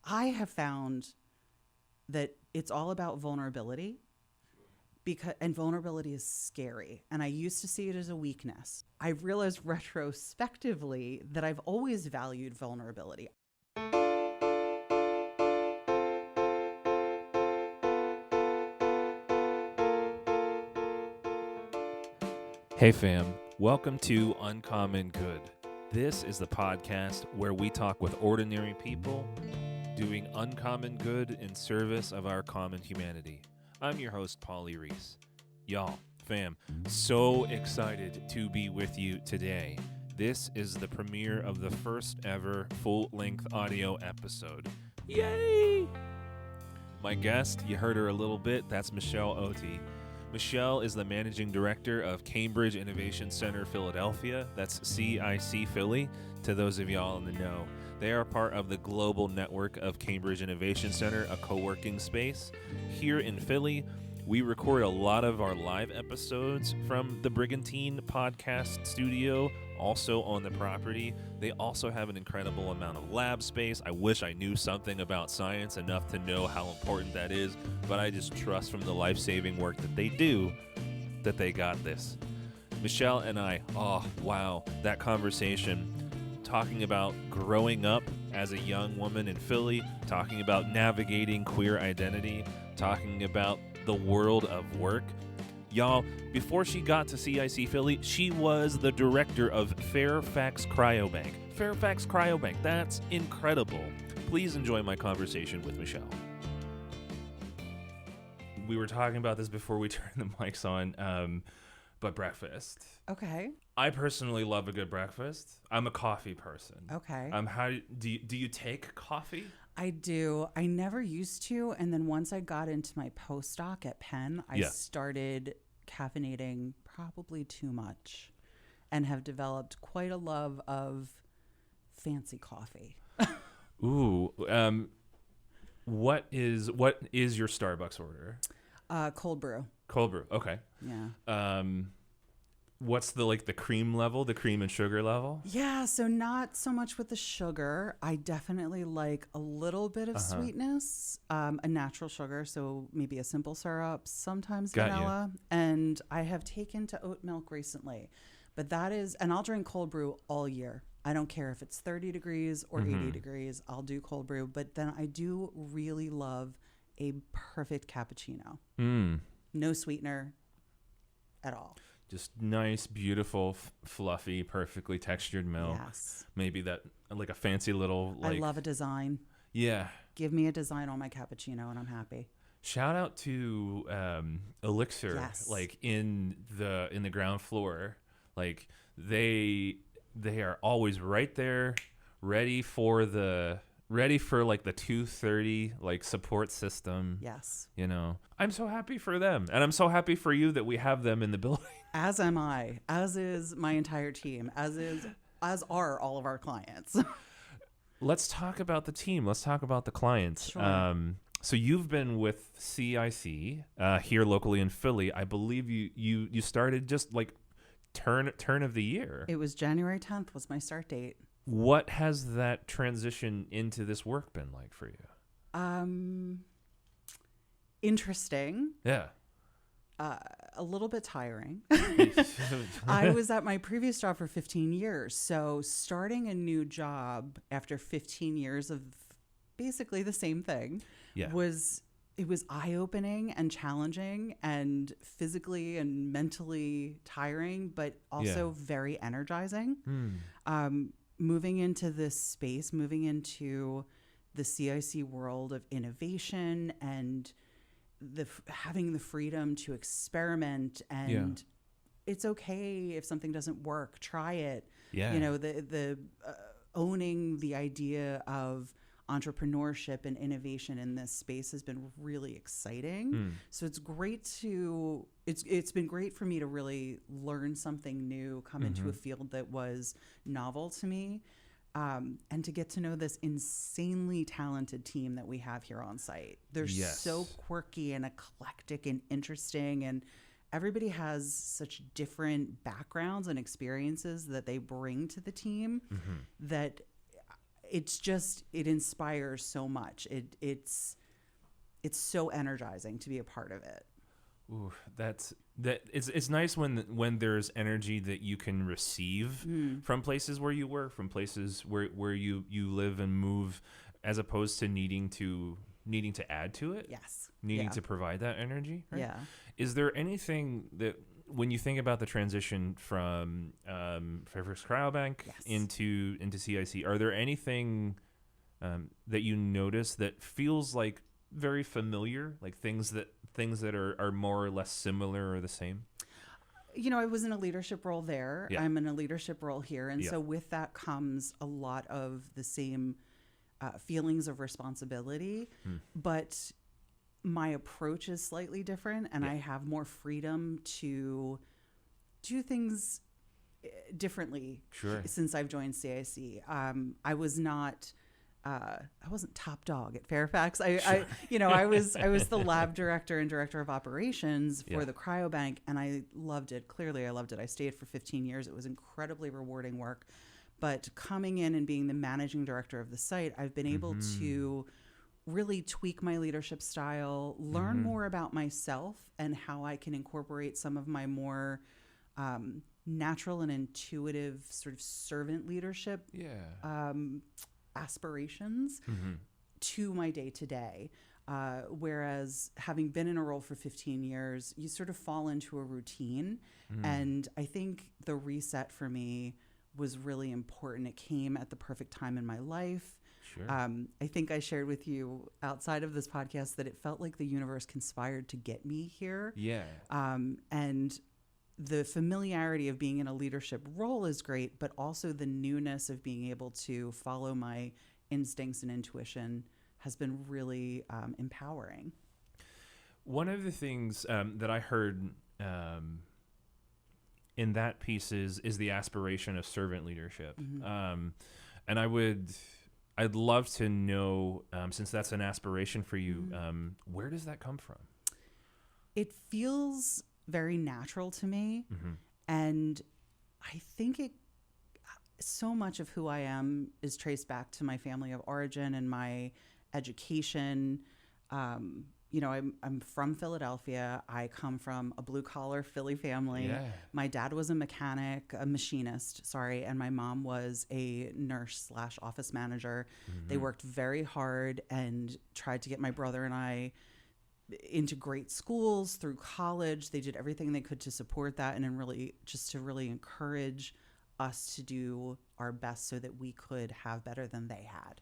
I have found that it's all about vulnerability, and vulnerability is scary. And I used to see it as a weakness. I realized retrospectively that I've always valued vulnerability. Hey fam, welcome to Uncommon Good. This is the podcast where we talk with ordinary people doing uncommon good in service of our common humanity. I'm your host, Paulie Reese. Y'all, fam, so excited to be with you today. This is the premiere of the first ever full-length audio episode. Yay! My guest, you heard her a little bit, that's Michelle Ottey. Michelle is the Managing Director of Cambridge Innovation Center Philadelphia. That's CIC Philly, to those of y'all in the know. They are part of the global network of Cambridge Innovation Center, a co-working space. Here in Philly, we record a lot of our live episodes from the Brigantine podcast studio, also on the property. They also have an incredible amount of lab space. I wish I knew something about science enough to know how important that is, but I just trust from the life-saving work that they do that they got this. Michelle and I, oh wow, that conversation, talking about growing up as a young woman in Philly, talking about navigating queer identity, talking about the world of work. Y'all, before she got to CIC Philly, she was the director of Fairfax Cryobank. Fairfax Cryobank, that's incredible. Please enjoy my conversation with Michelle. We were talking about this before we turned the mics on, but breakfast. Okay. I personally love a good breakfast. I'm a coffee person. Okay. How do you take coffee? I do. I never used to. And then once I got into my postdoc at Penn, I started caffeinating probably too much and have developed quite a love of fancy coffee. Ooh. What is your Starbucks order? Cold brew. Cold brew. Okay. Yeah. What's the cream level, the cream and sugar level? Yeah, so not so much with the sugar. I definitely like a little bit of sweetness, a natural sugar, so maybe a simple syrup, sometimes vanilla. And I have taken to oat milk recently. But that is, and I'll drink cold brew all year. I don't care if it's 30 degrees or 80 degrees, I'll do cold brew. But then I do really love a perfect cappuccino. No sweetener at all. Just nice, beautiful, fluffy, perfectly textured milk. Yes. Maybe that, like a fancy little, I love a design. Yeah. Give me a design on my cappuccino and I'm happy. Shout out to Elixir, like in the ground floor. Like they are always right there, ready for like the 2:30 like support system. Yes. You know, I'm so happy for them, and I'm so happy for you that we have them in the building. As am I. As is my entire team. As are all of our clients. Let's talk about the team. Let's talk about the clients. Sure. So you've been with CIC here locally in Philly. I believe you started just like turn of the year. It was January 10th was my start date. What has that transition into this work been like for you? Interesting. Yeah. A little bit tiring. I was at my previous job for 15 years. So starting a new job after 15 years of basically the same thing was eye-opening and challenging and physically and mentally tiring, but also very energizing. Moving into this space, moving into the CIC world of innovation and having the freedom to experiment, and it's okay if something doesn't work, try it. You know, the owning the idea of entrepreneurship and innovation in this space has been really exciting. So it's been great for me to really learn something new, come into a field that was novel to me, and to get to know this insanely talented team that we have here on site. They're so quirky and eclectic and interesting, and everybody has such different backgrounds and experiences that they bring to the team that it inspires so much. It's so energizing to be a part of it. Ooh, it's nice when there's energy that you can receive from places where you work, from places where you live and move, as opposed to needing to add to it. Yes. Needing to provide that energy. Right? Yeah. Is there anything that, when you think about the transition from Fairfax Cryobank into CIC, are there anything that you notice that feels like very familiar, like things that are more or less similar or the same? I was in a leadership role there. Yeah. I'm in a leadership role here. And Yeah. so with that comes a lot of the same feelings of responsibility, but my approach is slightly different, and I have more freedom to do things differently. Sure. Since I've joined CIC. I wasn't top dog at Fairfax. I was the lab director and director of operations for the cryobank, and I loved it. Clearly, I loved it. I stayed for 15 years. It was incredibly rewarding work. But coming in and being the managing director of the site, I've been able to really tweak my leadership style, learn more about myself and how I can incorporate some of my more natural and intuitive sort of servant leadership aspirations to my day-to-day. Whereas having been in a role for 15 years, you sort of fall into a routine. And I think the reset for me was really important. It came at the perfect time in my life. Sure. I think I shared with you outside of this podcast that it felt like the universe conspired to get me here. Yeah. And the familiarity of being in a leadership role is great, but also the newness of being able to follow my instincts and intuition has been really empowering. One of the things that I heard in that piece is the aspiration of servant leadership. And I'd love to know, since that's an aspiration for you, where does that come from? It feels very natural to me. And I think so much of who I am is traced back to my family of origin and my education. I'm from Philadelphia. I come from a blue-collar Philly family. Yeah. My dad was a machinist, and my mom was a nurse/office manager. They worked very hard and tried to get my brother and I into great schools through college. They did everything they could to support that and really encourage us to do our best so that we could have better than they had.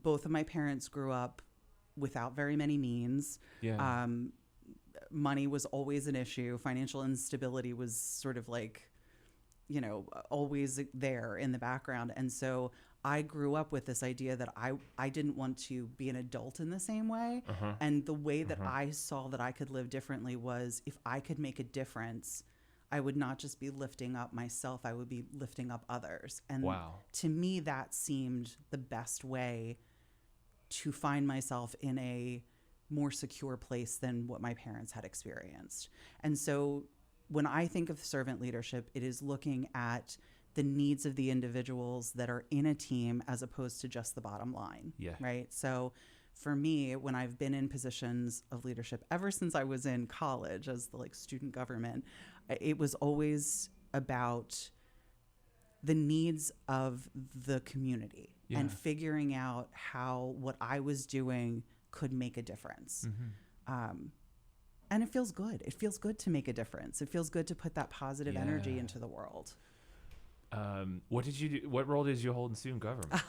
Both of my parents grew up without very many means. Yeah. Money was always an issue. Financial instability was sort of like, always there in the background. And so I grew up with this idea that I didn't want to be an adult in the same way. And the way that I saw that I could live differently was if I could make a difference, I would not just be lifting up myself, I would be lifting up others. And to me, that seemed the best way to find myself in a more secure place than what my parents had experienced. And so when I think of servant leadership, it is looking at the needs of the individuals that are in a team as opposed to just the bottom line. Yeah. Right. So for me, when I've been in positions of leadership ever since I was in college as the student government, it was always about the needs of the community and figuring out how what I was doing could make a difference. And it feels good. It feels good to make a difference. It feels good to put that positive energy into the world. What did you do? What role did you hold in student government?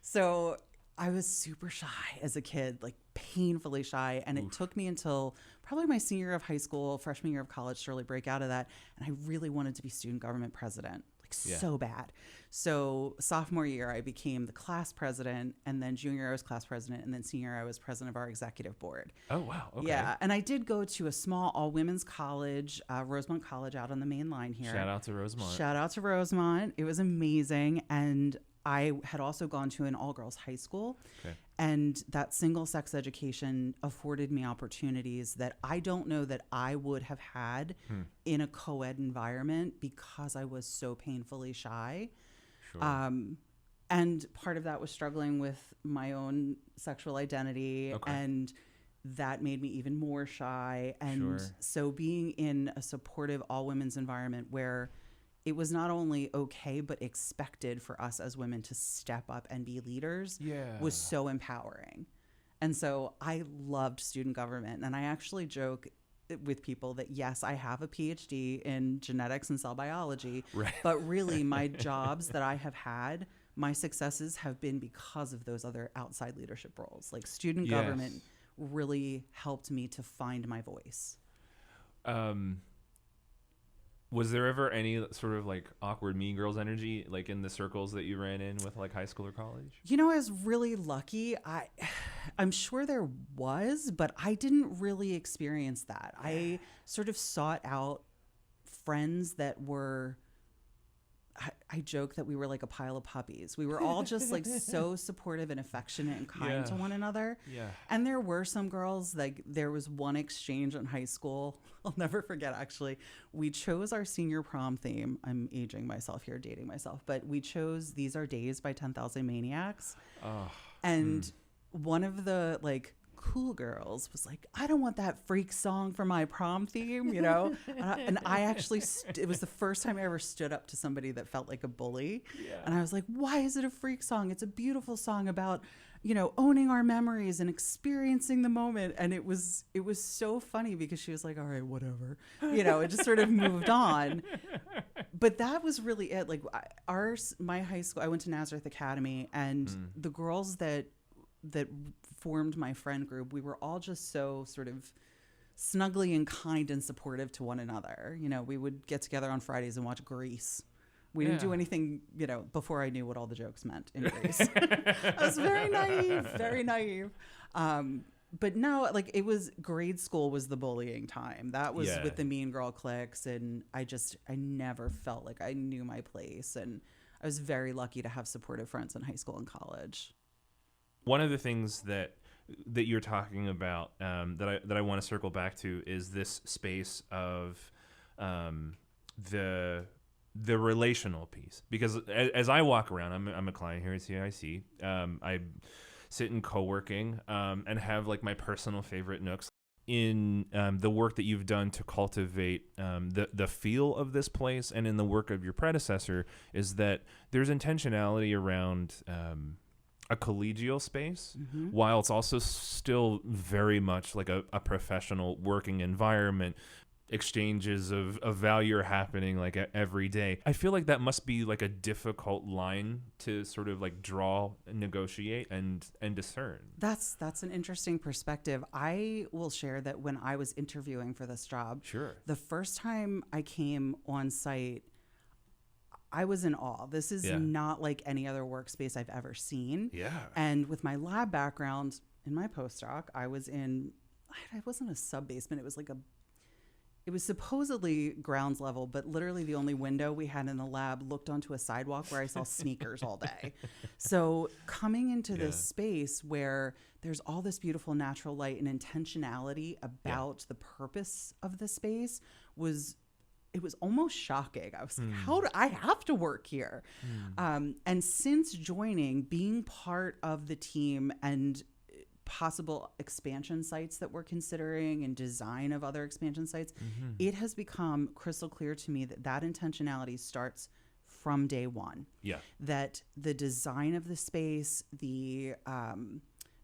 So I was super shy as a kid, painfully shy. And it took me until probably my senior year of high school, freshman year of college to really break out of that. And I really wanted to be student government president, so bad. So sophomore year, I became the class president. And then junior year, I was class president. And then senior year, I was president of our executive board. Oh, wow. Okay. Yeah. And I did go to a small all-women's college, Rosemont College out on the main line here. Shout out to Rosemont. Shout out to Rosemont. It was amazing. And I had also gone to an all-girls high school. Okay. And that single-sex education afforded me opportunities that I don't know that I would have had in a co-ed environment because I was so painfully shy. Sure. And part of that was struggling with my own sexual identity. Okay. And that made me even more shy. And Sure. so being in a supportive all women's environment where it was not only okay, but expected for us as women to step up and be leaders was so empowering. And so I loved student government. And I actually joke with people that, yes, I have a PhD in genetics and cell biology, Right. but really my jobs that I have had, my successes have been because of those other outside leadership roles. Like student government really helped me to find my voice. Was there ever any sort of like awkward Mean Girls energy, like in the circles that you ran in with like high school or college? You know, I was really lucky. I'm sure there was, but I didn't really experience that. I sort of sought out friends that were, I joke that we were like a pile of puppies. We were all just like so supportive and affectionate and kind to one another. Yeah. And there were some girls, like there was one exchange in high school. I'll never forget, actually. We chose our senior prom theme. I'm aging myself here, dating myself. But we chose These Are Days by 10,000 Maniacs. Oh. And one of the like cool girls was like, I don't want that freak song for my prom theme, you know? And I actually, it was the first time I ever stood up to somebody that felt like a bully. Yeah. And I was like, why is it a freak song? It's a beautiful song about, you know, owning our memories and experiencing the moment. And it was so funny because she was like, all right, whatever, you know, it just sort of moved on. But that was really it. Like my high school, I went to Nazareth Academy, and the girls that formed my friend group, we were all just so sort of snuggly and kind and supportive to one another. You know, we would get together on Fridays and watch Grease. We didn't do anything, you know, before I knew what all the jokes meant in Grease. I was very naive. But no, like it was grade school was the bullying time. That was with the mean girl cliques. And I never felt like I knew my place. And I was very lucky to have supportive friends in high school and college. One of the things that you're talking about that I want to circle back to is this space of the relational piece, because as I walk around, I'm a client here at CIC. I sit in co-working and have like my personal favorite nooks in the work that you've done to cultivate the feel of this place, and in the work of your predecessor, is that there's intentionality around a collegial space, while it's also still very much like a professional working environment. Exchanges of value are happening like every day. I feel like that must be like a difficult line to sort of like draw, negotiate, and discern. That's an interesting perspective. I will share that when I was interviewing for this job, the first time I came on site, I was in awe. This is not like any other workspace I've ever seen. Yeah. And with my lab background in my postdoc, I wasn't a sub basement. It was supposedly grounds level, but literally the only window we had in the lab looked onto a sidewalk where I saw sneakers all day. So coming into this space where there's all this beautiful natural light and intentionality about the purpose of the space it was almost shocking. I was like, how do I have to work here? And since joining, being part of the team and possible expansion sites that we're considering and design of other expansion sites, it has become crystal clear to me that intentionality starts from day one. Yeah. That the design of the space, the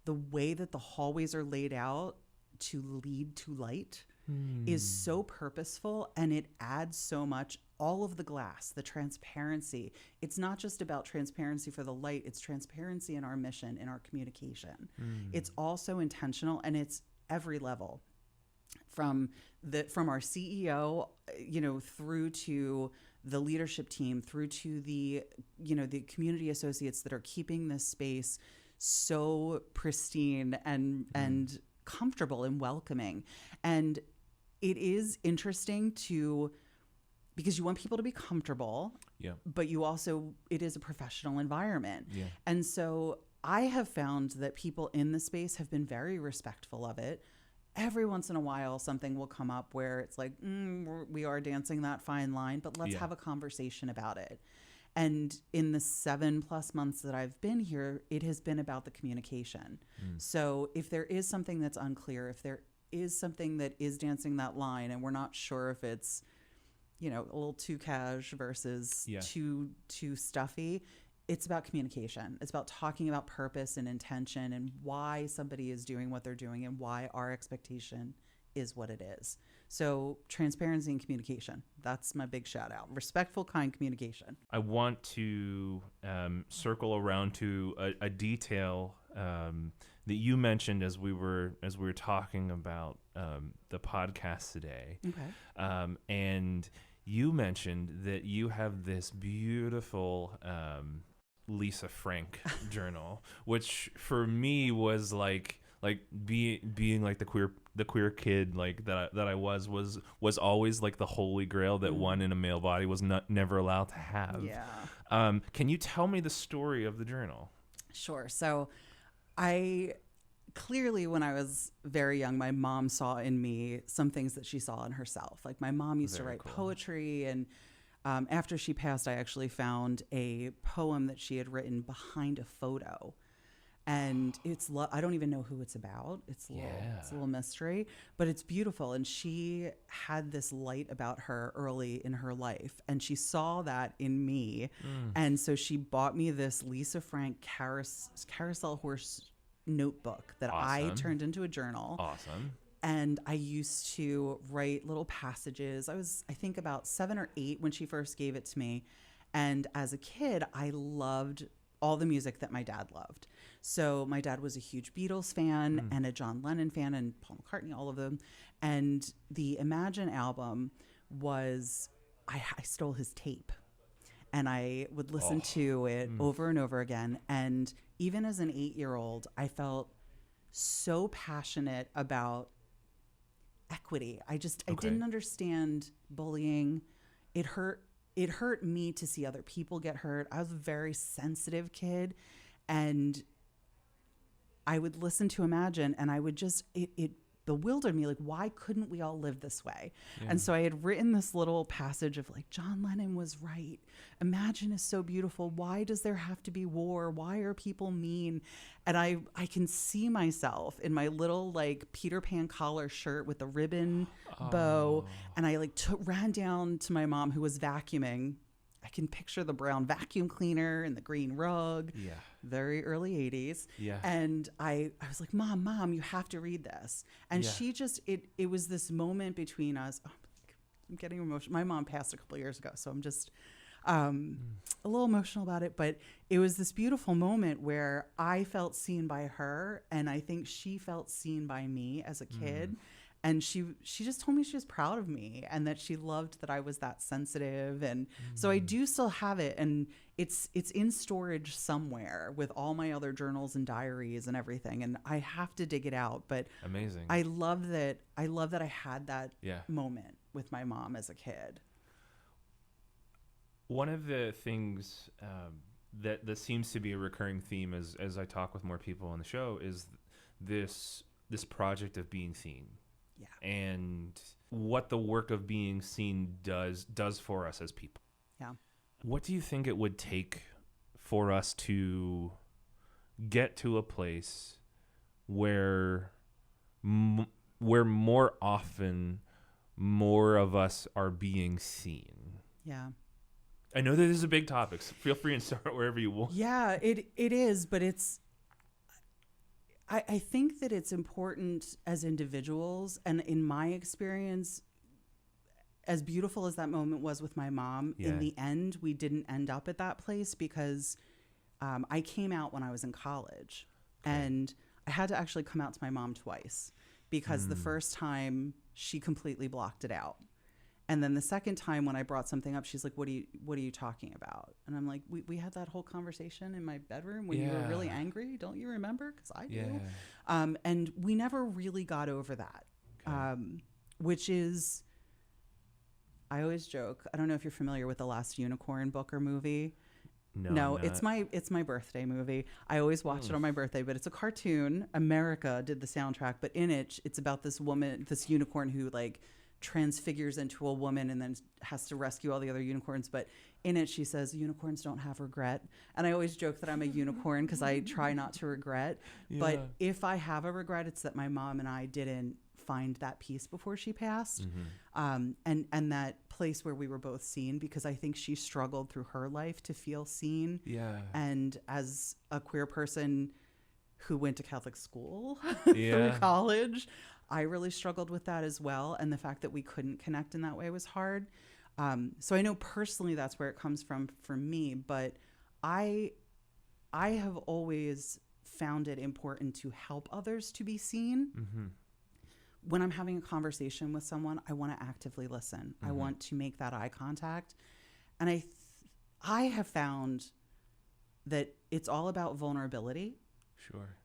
way that the hallways are laid out to lead to light is so purposeful, and it adds so much. All of the glass, the transparency. It's not just about transparency for the light, it's transparency in our mission, in our communication. It's also intentional, and it's every level. From our CEO, you know, through to the leadership team, through to the community associates that are keeping this space so pristine and comfortable and welcoming. And it is interesting because you want people to be comfortable, but it is a professional environment. Yeah. And so I have found that people in the space have been very respectful of it. Every once in a while, something will come up where it's like, we are dancing that fine line, but let's have a conversation about it. And in the 7+ months that I've been here, it has been about the communication. So if there is something that's unclear, if there is something that is dancing that line and we're not sure if it's, a little too cash versus too stuffy, it's about communication. It's about talking about purpose and intention and why somebody is doing what they're doing and why our expectation is what it is. So transparency and communication, that's my big shout out. Respectful, kind communication. I want to circle around to a detail that you mentioned as we were talking about the podcast today. Okay. And you mentioned that you have this beautiful Lisa Frank journal, which for me was like being like the queer kid like that I was always like the holy grail that one in a male body was never allowed to have. Yeah. Can you tell me the story of the journal? Sure. So clearly, when I was very young, my mom saw in me some things that she saw in herself. Like my mom used to write poetry, and after she passed, I actually found a poem that she had written behind a photo. And I don't even know who it's about. It's a little mystery, but it's beautiful. And she had this light about her early in her life, and she saw that in me. And so she bought me this Lisa Frank carousel horse notebook that I turned into a journal. Awesome. And I used to write little passages. I was, I think, about 7 or 8 when she first gave it to me. And as a kid, I loved all the music that my dad loved. So my dad was a huge Beatles fan and a John Lennon fan and Paul McCartney, all of them. And the Imagine album was, I stole his tape. And I would listen to it over and over again. And even as an 8-year-old, I felt so passionate about equity. I didn't understand bullying. It hurt me to see other people get hurt. I was a very sensitive kid, and I would listen to Imagine, and I would just, it bewildered me. Like, why couldn't we all live this way? Yeah. And so I had written this little passage of like, John Lennon was right. Imagine is so beautiful. Why does there have to be war? Why are people mean? And I can see myself in my little like Peter Pan collar shirt with the ribbon bow. And I like ran down to my mom who was vacuuming. I can picture the brown vacuum cleaner and the green rug. Yeah. Very early 80s. Yeah. And I was like, Mom, you have to read this. And she just, it was this moment between us. Oh, I'm getting emotional. My mom passed a couple of years ago, so I'm just a little emotional about it. But it was this beautiful moment where I felt seen by her, and I think she felt seen by me as a kid. And she just told me she was proud of me and that she loved that I was that sensitive. And so I do still have it. And it's in storage somewhere with all my other journals and diaries and everything. And I have to dig it out. But amazing. I love that I had that moment with my mom as a kid. One of the things that seems to be a recurring theme as I talk with more people on the show is this project of being seen. Yeah. And what the work of being seen does for us as people. Yeah. What do you think it would take for us to get to a place where more often more of us are being seen? Yeah. I know that this is a big topic, so feel free and start wherever you want. Yeah, it is, but it's I think that it's important as individuals, and in my experience, as beautiful as that moment was with my mom, in the end, we didn't end up at that place because I came out when I was in college, and I had to actually come out to my mom twice because the first time she completely blocked it out. And then the second time when I brought something up, she's like, what are you talking about? And I'm like, we had that whole conversation in my bedroom when you were really angry. Don't you remember? Because I do. And we never really got over that, which is, I always joke. I don't know if you're familiar with The Last Unicorn book or movie. No, it's my birthday movie. I always watch it on my birthday, but it's a cartoon. America did the soundtrack, but in it, it's about this woman, this unicorn who like transfigures into a woman and then has to rescue all the other unicorns. But in it, she says, unicorns don't have regret. And I always joke that I'm a unicorn because I try not to regret. Yeah. But if I have a regret, it's that my mom and I didn't find that peace before she passed. And that place where we were both seen, because I think she struggled through her life to feel seen. Yeah. And as a queer person who went to Catholic school through college, I really struggled with that as well. And the fact that we couldn't connect in that way was hard. So I know personally that's where it comes from for me, but I have always found it important to help others to be seen. When I'm having a conversation with someone, I want to actively listen. I want to make that eye contact. And I have found that it's all about vulnerability. Sure.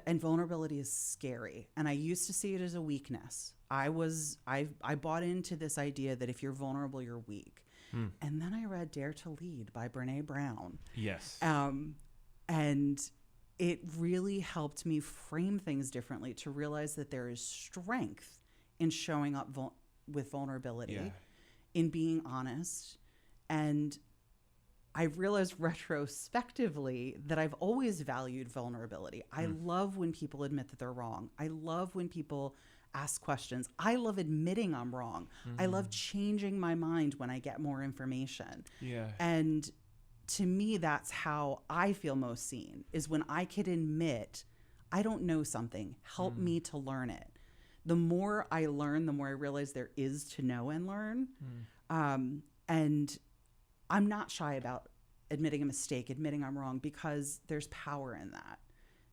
And vulnerability is scary. And I used to see it as a weakness. I bought into this idea that if you're vulnerable, you're weak. And then I read Dare to Lead by Brene Brown. Yes. And it really helped me frame things differently, to realize that there is strength in showing up with vulnerability, in being honest. And I realized retrospectively that I've always valued vulnerability. I love when people admit that they're wrong. I love when people ask questions. I love admitting I'm wrong. I love changing my mind when I get more information. Yeah. And to me, that's how I feel most seen, is when I can admit I don't know something. Help me to learn it. The more I learn, the more I realize there is to know and learn. And I'm not shy about admitting a mistake, admitting I'm wrong, because there's power in that.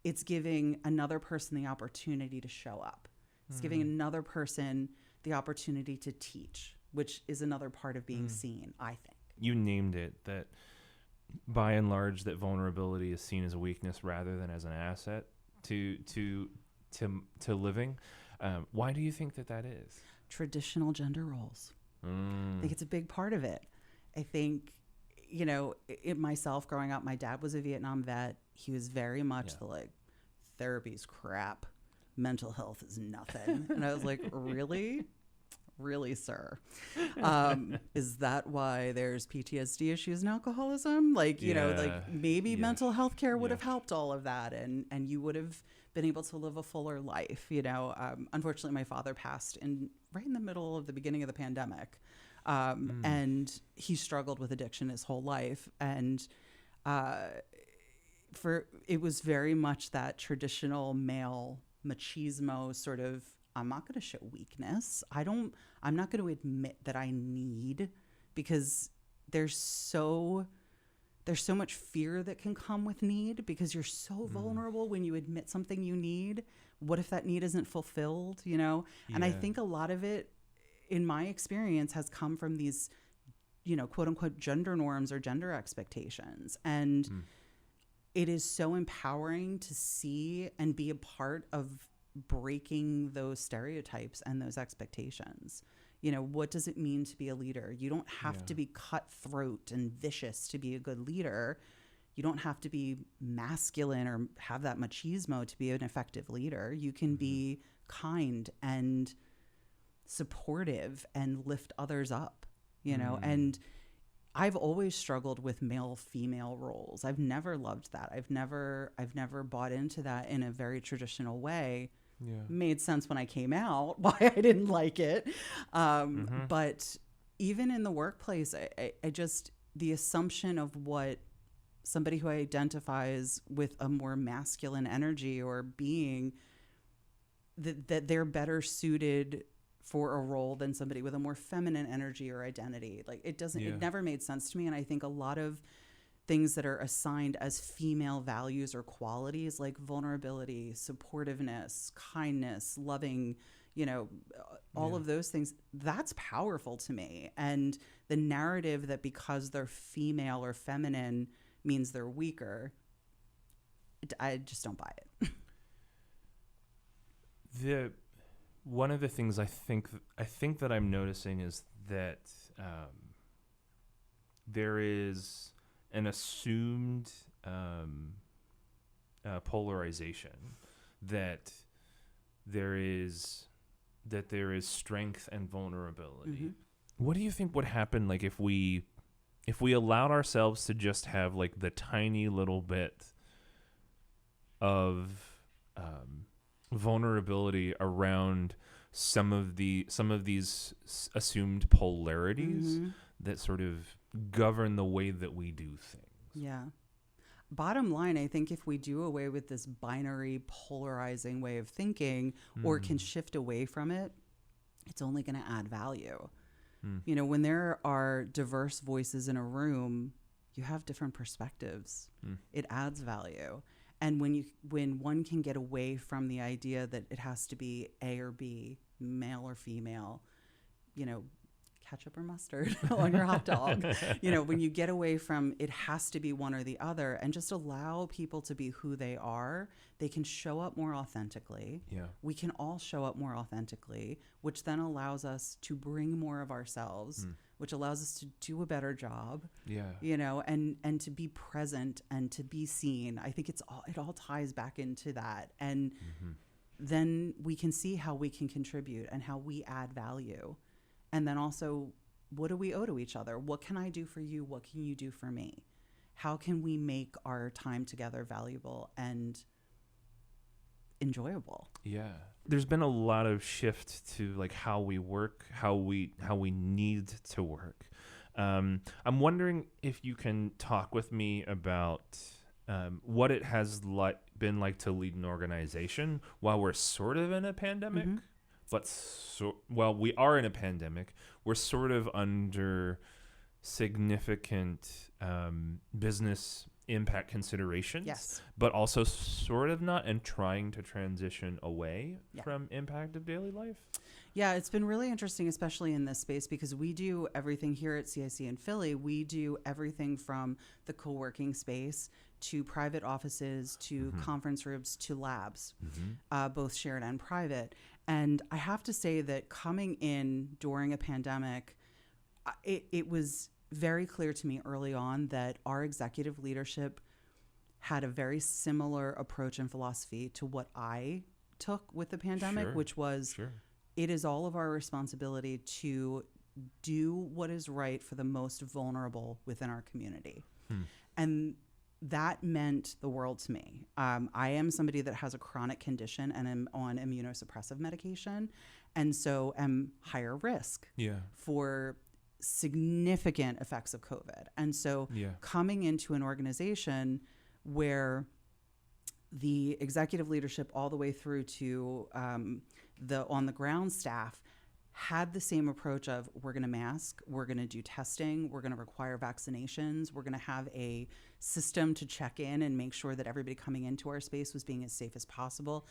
It's giving another person the opportunity to show up. It's giving another person the opportunity to teach, which is another part of being seen, I think. You named it, that by and large, that vulnerability is seen as a weakness rather than as an asset to living. Why do you think that is? Traditional gender roles. I think it's a big part of it. I think, myself growing up, my dad was a Vietnam vet. He was very much therapy's crap. Mental health is nothing. And I was like, really? Really, sir? Is that why there's PTSD issues and alcoholism? Maybe mental health care would have helped all of that, and you would have been able to live a fuller life. Unfortunately, my father passed right in the middle of the beginning of the pandemic. And he struggled with addiction his whole life. And it was very much that traditional male machismo sort of, I'm not going to show weakness. I'm not going to admit that I need, because there's so much fear that can come with need, because you're so vulnerable when you admit something you need. What if that need isn't fulfilled, And I think a lot of it, in my experience, has come from these, quote unquote, gender norms or gender expectations. And it is so empowering to see and be a part of breaking those stereotypes and those expectations. What does it mean to be a leader? You don't have to be cutthroat and vicious to be a good leader. You don't have to be masculine or have that machismo to be an effective leader. You can be kind and supportive and lift others up, and I've always struggled with male-female roles. I've never loved that. I've never bought into that in a very traditional way. Made sense when I came out why I didn't like it. But even in the workplace, I just, the assumption of what somebody who identifies with a more masculine energy or being, that they're better suited for a role than somebody with a more feminine energy or identity. It never made sense to me. And I think a lot of things that are assigned as female values or qualities, like vulnerability, supportiveness, kindness, loving, all of those things, that's powerful to me. And the narrative that because they're female or feminine means they're weaker, I just don't buy it. One of the things I think that I'm noticing is that there is an assumed polarization, that there is that there is strength and vulnerability. Mm-hmm. What do you think would happen, like, if we allowed ourselves to just have, like, the tiny little bit of vulnerability around some of these assumed polarities that sort of govern the way that we do things? Yeah. Bottom line, I think if we do away with this binary, polarizing way of thinking, or can shift away from it, it's only going to add value. You know, when there are diverse voices in a room, you have different perspectives. It adds value. And when one can get away from the idea that it has to be A or B, male or female, you know, ketchup or mustard on your hot dog, you know, when you get away from it has to be one or the other and just allow people to be who they are, they can show up more authentically. Yeah. We can all show up more authentically, which then allows us to bring more of ourselves, which allows us to do a better job. Yeah. You know, and to be present and to be seen. I think it all ties back into that. And then we can see how we can contribute and how we add value. And then also, what do we owe to each other? What can I do for you? What can you do for me? How can we make our time together valuable and enjoyable? Yeah. There's been a lot of shift to, like, how we work, how we need to work. I'm wondering if you can talk with me about what it has been like to lead an organization while we're sort of in a pandemic. But while we are in a pandemic, we're sort of under significant business impact considerations. Yes. But also sort of not, and trying to transition away from impact of daily life. Yeah, it's been really interesting, especially in this space, because we do everything here at CIC in Philly. We do everything from the co-working space to private offices to conference rooms to labs, both shared and private. And I have to say that coming in during a pandemic, it was very clear to me early on that our executive leadership had a very similar approach and philosophy to what I took with the pandemic, which was it is all of our responsibility to do what is right for the most vulnerable within our community. And that meant the world to me. I am somebody that has a chronic condition and am on immunosuppressive medication, and so am higher risk for significant effects of COVID. And so coming into an organization where the executive leadership all the way through to the on the ground staff had the same approach of, we're going to mask, we're going to do testing, we're going to require vaccinations, we're going to have a system to check in and make sure that everybody coming into our space was being as safe as possible.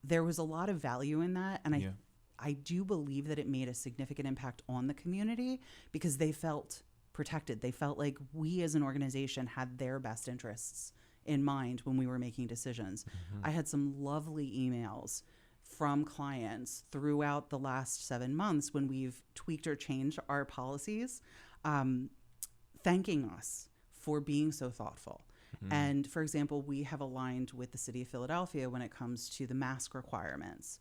There was a lot of value in that, and I do believe that it made a significant impact on the community because they felt protected. They felt like we as an organization had their best interests in mind when we were making decisions. I had some lovely emails from clients throughout the last 7 months when we've tweaked or changed our policies, thanking us for being so thoughtful. And for example, we have aligned with the city of Philadelphia when it comes to the mask requirements,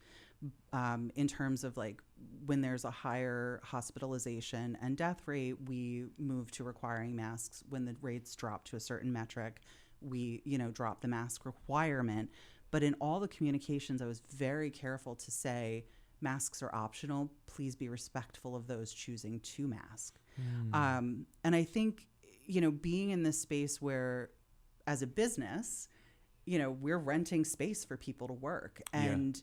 in terms of, like, when there's a higher hospitalization and death rate, we move to requiring masks. When the rates drop to a certain metric, we, drop the mask requirement. But in all the communications, I was very careful to say masks are optional. Please be respectful of those choosing to mask. And I think, being in this space where, as a business, we're renting space for people to work. And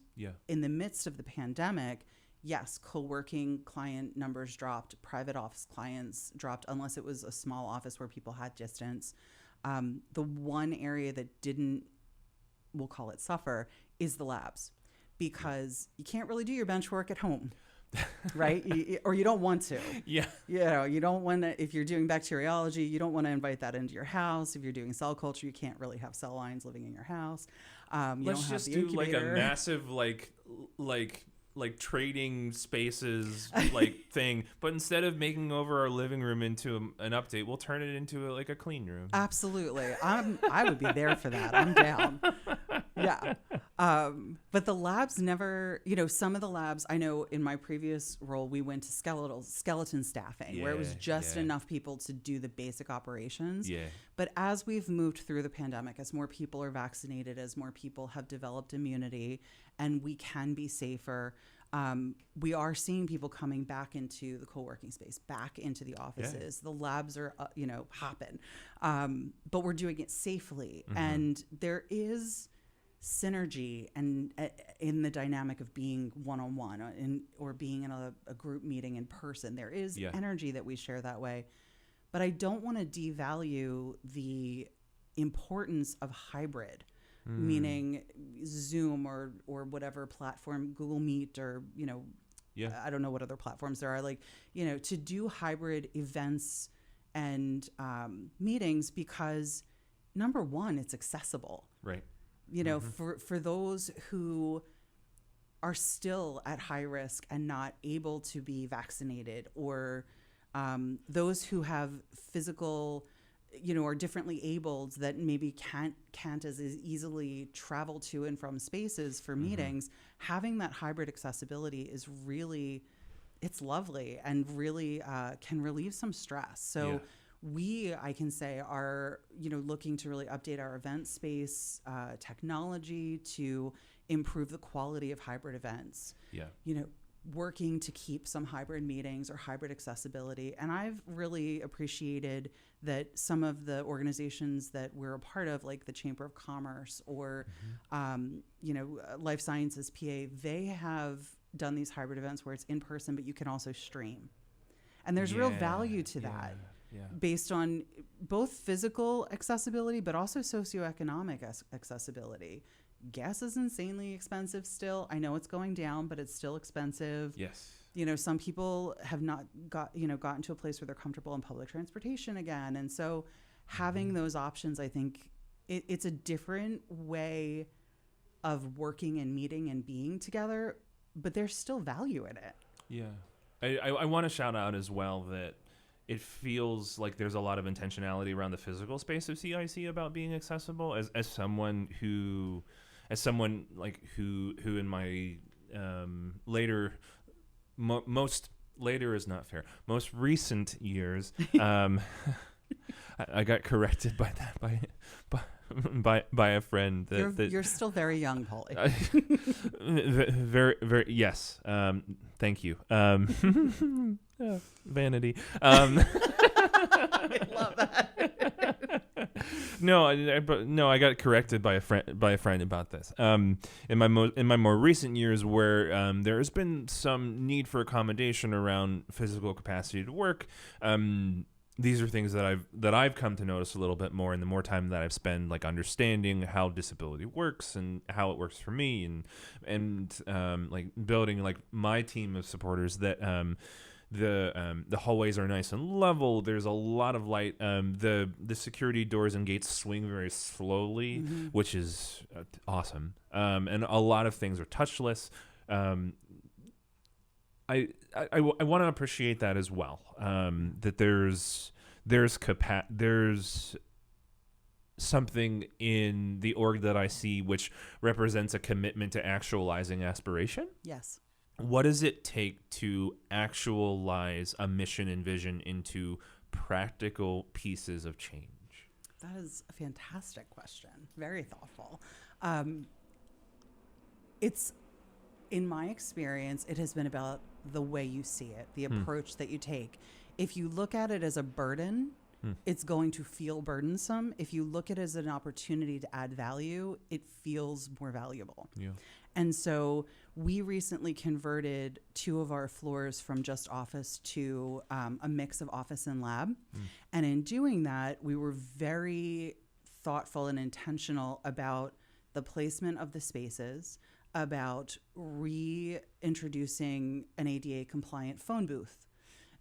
in the midst of the pandemic, yes, co-working client numbers dropped, private office clients dropped, unless it was a small office where people had distance. The one area that didn't, we'll call it suffer, is the labs, because you can't really do your bench work at home, right? Or you don't want to. You don't want to, if you're doing bacteriology, you don't want to invite that into your house. If you're doing cell culture, you can't really have cell lines living in your house. Let's just do like a massive, like trading spaces thing, but instead of making over our living room into an update, we'll turn it into a clean room. Absolutely. I would be there for that. I'm down. Yeah. But the labs never, some of the labs, I know in my previous role, we went to skeleton staffing, where it was just enough people to do the basic operations. Yeah. But as we've moved through the pandemic, as more people are vaccinated, as more people have developed immunity, and we can be safer, we are seeing people coming back into the co-working space, back into the offices. The labs are, hopping. But we're doing it safely. And there is synergy and in the dynamic of being one-on-one or being in a group meeting in person. There is energy that we share that way. But I don't want to devalue the importance of hybrid, meaning Zoom or whatever platform, Google Meet or, I don't know what other platforms there are, to do hybrid events and meetings because, number one, it's accessible. Right. For those who are still at high risk and not able to be vaccinated, or those who have physical, are differently abled that maybe can't as easily travel to and from spaces for meetings, having that hybrid accessibility is really, it's lovely and really can relieve some stress. So I can say, are, looking to really update our event space technology to improve the quality of hybrid events. Working to keep some hybrid meetings or hybrid accessibility. And I've really appreciated that some of the organizations that we're a part of, like the Chamber of Commerce or, Life Sciences PA, they have done these hybrid events where it's in person, but you can also stream. And there's real value to that. Based on both physical accessibility, but also socioeconomic accessibility. Gas is insanely expensive still. I know it's going down, but it's still expensive. Yes. Some people have not gotten to a place where they're comfortable in public transportation again. And so having those options, I think it's a different way of working and meeting and being together, but there's still value in it. Yeah. I want to shout out as well that it feels like there's a lot of intentionality around the physical space of CIC about being accessible. As someone who in my most recent years, I got corrected by that by a friend. You're still very young, Polly. Very, very, yes. Thank you. Vanity. I love that. I got corrected by a friend about this. In my more recent years, where there has been some need for accommodation around physical capacity to work. These are things that I've come to notice a little bit more, and the more time that I've spent understanding how disability works and how it works for me, and building my team of supporters that. The hallways are nice and level. There's a lot of light. The security doors and gates swing very slowly, which is awesome. And a lot of things are touchless. I want to appreciate that as well. That there's something in the org that I see which represents a commitment to actualizing aspiration. Yes. What does it take to actualize a mission and vision into practical pieces of change? That is a fantastic question. Very thoughtful. It's, in my experience, it has been about the way you see it, the approach that you take. If you look at it as a burden, it's going to feel burdensome. If you look at it as an opportunity to add value, it feels more valuable. Yeah. And so we recently converted 2 of our floors from just office to a mix of office and lab. And in doing that, we were very thoughtful and intentional about the placement of the spaces, about reintroducing an ADA compliant phone booth,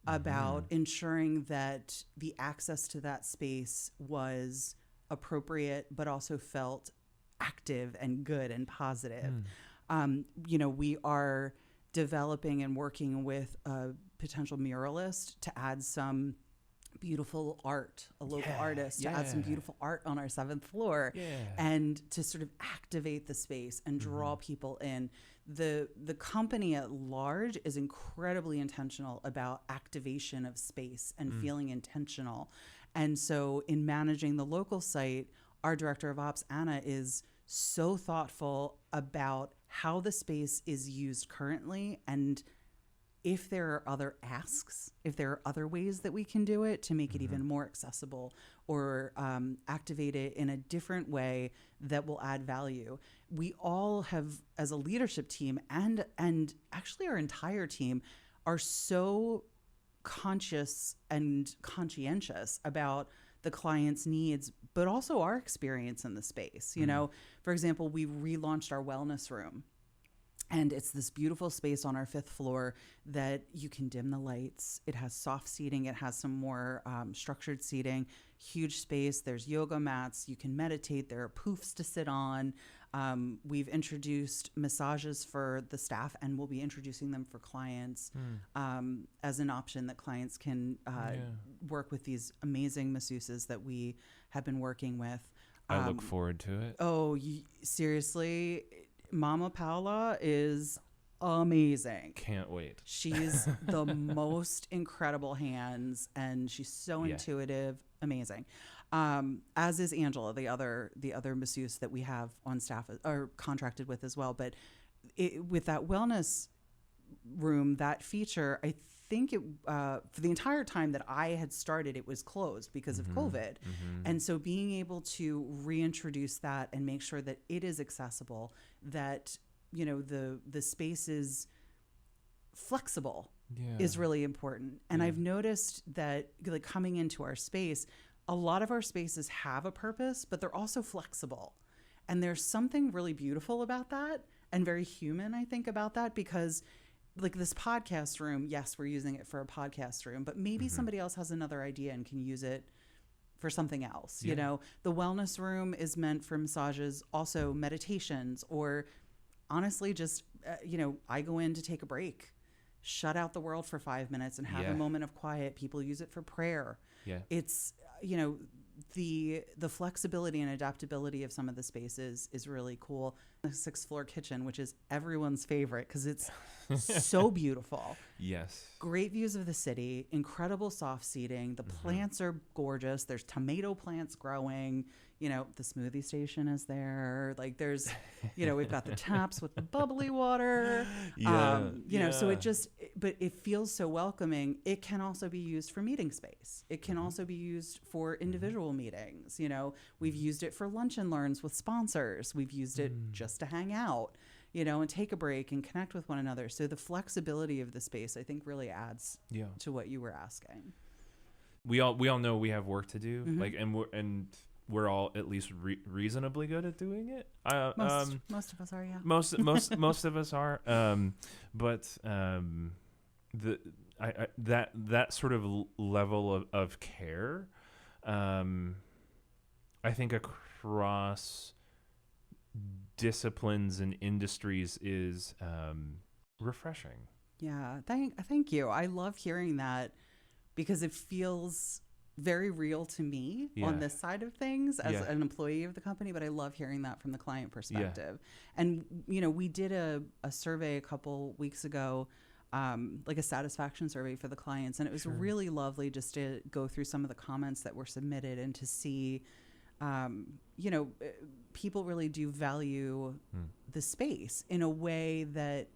about ensuring that the access to that space was appropriate, but also felt active and good and positive. We are developing and working with a potential muralist to add some beautiful art, a local artist to add some beautiful art on our 7th floor, and to sort of activate the space and draw people in. The company at large is incredibly intentional about activation of space and feeling intentional. And so in managing the local site, our director of ops, Anna, is so thoughtful about how the space is used currently, and if there are other asks, if there are other ways that we can do it to make it even more accessible, or activate it in a different way that will add value. We all have, as a leadership team, and actually our entire team, are so conscious and conscientious about the client's needs, but also our experience in the space. You know, for example, we relaunched our wellness room. And it's this beautiful space on our 5th floor that you can dim the lights. It has soft seating. It has some more structured seating. Huge space. There's yoga mats. You can meditate. There are poofs to sit on. We've introduced massages for the staff, and we'll be introducing them for clients as an option that clients can work with these amazing masseuses that we have been working with. I look forward to it. Oh, seriously. Mama Paula is amazing. Can't wait. She's the most incredible hands, and she's so intuitive. Amazing. As is Angela, the other masseuse that we have on staff or contracted with as well. But with that wellness room, that feature, I think for the entire time that I had started, it was closed because of COVID. And so being able to reintroduce that and make sure that it is accessible, that, you know, the space is flexible is really important. And I've noticed that, like, coming into our space, a lot of our spaces have a purpose, but they're also flexible. And there's something really beautiful about that, and very human, I think, about that, because like this podcast room, yes, we're using it for a podcast room, but maybe somebody else has another idea and can use it for something else. You know, the wellness room is meant for massages, also meditations, or honestly, just, you know, I go in to take a break, shut out the world for 5 minutes and have a moment of quiet. People use it for prayer. It's, you know, the flexibility and adaptability of some of the spaces is really cool. The 6th floor kitchen, which is everyone's favorite because it's so beautiful. Great views of the city, incredible soft seating. The plants are gorgeous. There's tomato plants growing. You know, the smoothie station is there. Like, there's, you know, we've got the taps with the bubbly water. You know, so but it feels so welcoming. It can also be used for meeting space. It can also be used for individual meetings. You know, we've used it for lunch and learns with sponsors. We've used it just to hang out, you know, and take a break and connect with one another. So the flexibility of the space, I think, really adds to what you were asking. We all know we have work to do, like, and we're all at least reasonably good at doing it. Most of us are, Most of us are. That sort of level of care, I think across disciplines and industries is refreshing. Yeah, thank you. I love hearing that because it feels very real to me on this side of things as an employee of the company, but I love hearing that from the client perspective. And, you know, we did a survey a couple weeks ago, like a satisfaction survey for the clients, and it was really lovely just to go through some of the comments that were submitted and to see, you know, people really do value the space in a way that